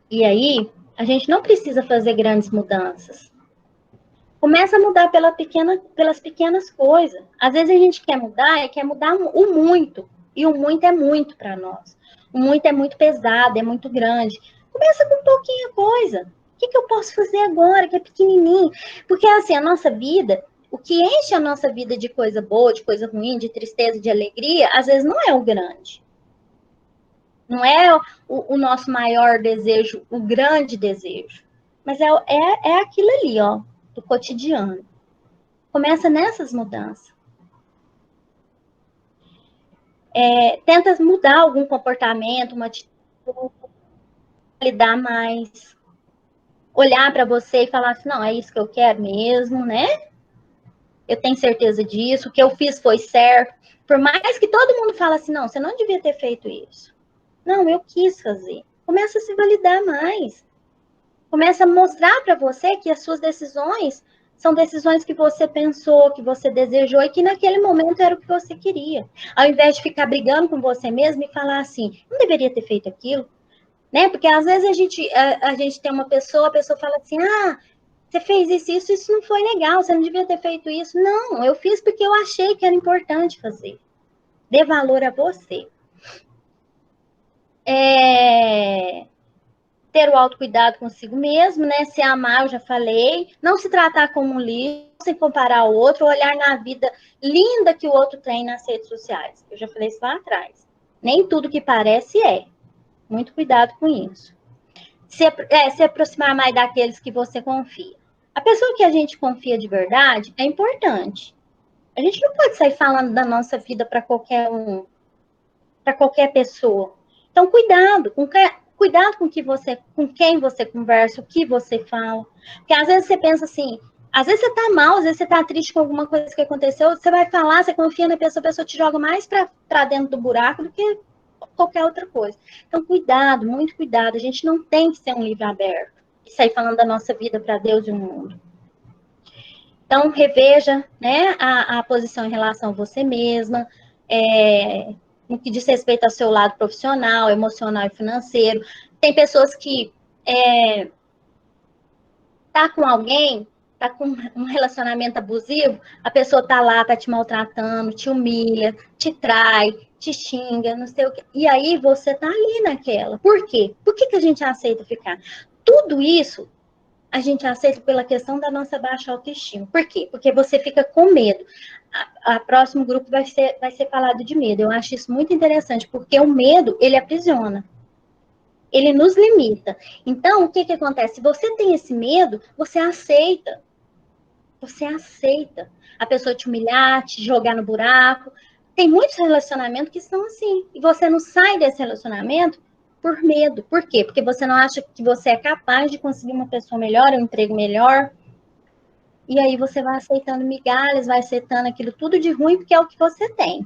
E aí, a gente não precisa fazer grandes mudanças. Começa a mudar pelas pequenas coisas. Às vezes a gente quer mudar o muito. E o muito é muito para nós. O muito é muito pesado, é muito grande. Começa com pouquinha coisa. O que eu posso fazer agora, que é pequenininho? Porque, assim, a nossa vida, o que enche a nossa vida de coisa boa, de coisa ruim, de tristeza, de alegria, às vezes não é o grande. Não é o nosso maior desejo, o grande desejo. Mas é aquilo ali, ó, do cotidiano. Começa nessas mudanças. Tenta mudar algum comportamento, uma atitude, lidar mais, olhar para você e falar assim, não, é isso que eu quero mesmo, né? Eu tenho certeza disso, o que eu fiz foi certo. Por mais que todo mundo fale assim, não, você não devia ter feito isso. Não, eu quis fazer. Começa a se validar mais. Começa a mostrar para você que as suas decisões são decisões que você pensou, que você desejou e que naquele momento era o que você queria. Ao invés de ficar brigando com você mesmo e falar assim, não deveria ter feito aquilo, né? Porque às vezes a gente tem uma pessoa, a pessoa fala assim, você fez isso não foi legal, você não devia ter feito isso. Não, eu fiz porque eu achei que era importante fazer. Dê valor a você. Ter o autocuidado consigo mesmo, né? Se amar, eu já falei. Não se tratar como um lixo, se comparar ao outro, olhar na vida linda que o outro tem nas redes sociais. Eu já falei isso lá atrás. Nem tudo que parece é. Muito cuidado com isso. Se aproximar mais daqueles que você confia. A pessoa que a gente confia de verdade é importante. A gente não pode sair falando da nossa vida para qualquer um, para qualquer pessoa. Então, cuidado com quem você conversa, o que você fala. Porque às vezes você pensa assim, às vezes você tá mal, às vezes você tá triste com alguma coisa que aconteceu, você vai falar, você confia na pessoa, a pessoa te joga mais para dentro do buraco do que qualquer outra coisa. Então, cuidado, muito cuidado. A gente não tem que ser um livro aberto e sair falando da nossa vida para Deus e o mundo. Então, reveja, né, a posição em relação a você mesma, no que diz respeito ao seu lado profissional, emocional e financeiro. Tem pessoas que tá com alguém, tá com um relacionamento abusivo, a pessoa tá lá, tá te maltratando, te humilha, te trai, te xinga, não sei o quê. E aí você tá ali naquela. Por quê? Por que a gente aceita ficar? Tudo isso a gente aceita pela questão da nossa baixa autoestima. Por quê? Porque você fica com medo. A próximo grupo vai ser falado de medo. Eu acho isso muito interessante, porque o medo, ele aprisiona. Ele nos limita. Então, o que acontece? Se você tem esse medo, você aceita. Você aceita a pessoa te humilhar, te jogar no buraco. Tem muitos relacionamentos que são assim. E você não sai desse relacionamento por medo. Por quê? Porque você não acha que você é capaz de conseguir uma pessoa melhor, um emprego melhor. E aí você vai aceitando migalhas, vai aceitando aquilo tudo de ruim, porque é o que você tem.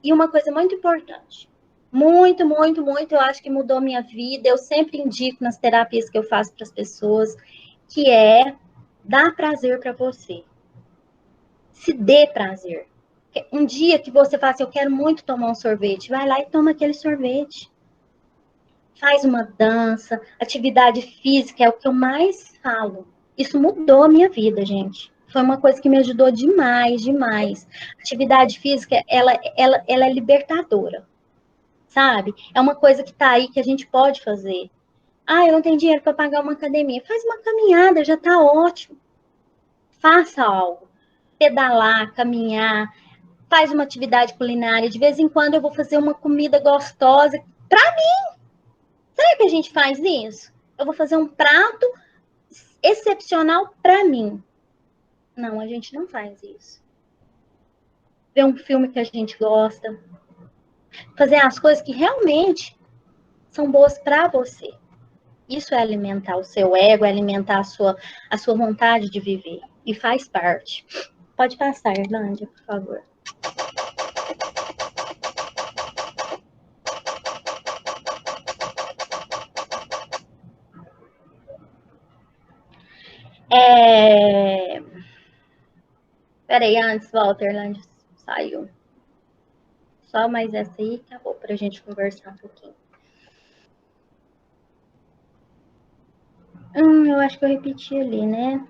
E uma coisa muito importante. Muito, muito, muito, eu acho que mudou minha vida. Eu sempre indico nas terapias que eu faço para as pessoas, que é dar prazer para você. Se dê prazer. Um dia que você fala assim, eu quero muito tomar um sorvete, vai lá e toma aquele sorvete. Faz uma dança, atividade física é o que eu mais falo. Isso mudou a minha vida, gente. Foi uma coisa que me ajudou demais, demais. Atividade física, ela é libertadora, sabe? É uma coisa que tá aí que a gente pode fazer. Eu não tenho dinheiro para pagar uma academia. Faz uma caminhada, já tá ótimo. Faça algo. Pedalar, caminhar, faz uma atividade culinária. De vez em quando eu vou fazer uma comida gostosa para mim. Será que a gente faz isso? Eu vou fazer um prato excepcional para mim. Não, a gente não faz isso. Ver um filme que a gente gosta. Fazer as coisas que realmente são boas para você. Isso é alimentar o seu ego, é alimentar a sua vontade de viver. E faz parte. Pode passar, Irlândia, por favor. Peraí, antes, Walter, Lange saiu. Só mais essa aí, acabou, pra gente conversar um pouquinho. Eu acho que eu repeti ali, né?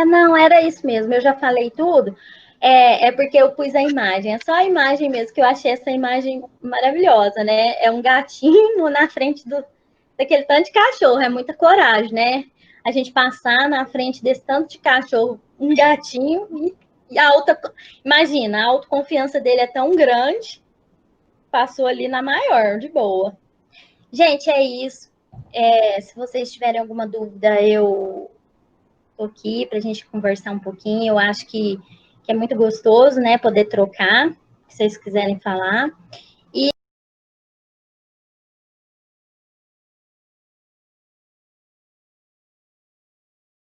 Não, era isso mesmo, eu já falei tudo. É porque eu pus a imagem, é só a imagem mesmo, que eu achei essa imagem maravilhosa, né? É um gatinho na frente daquele tanto de cachorro, é muita coragem, né? A gente passar na frente desse tanto de cachorro, um gatinho, e imagina, a autoconfiança dele é tão grande, passou ali na maior, de boa. Gente, é isso. Se vocês tiverem alguma dúvida, eu tô aqui para a gente conversar um pouquinho. Eu acho que é muito gostoso, né? Poder trocar, se vocês quiserem falar.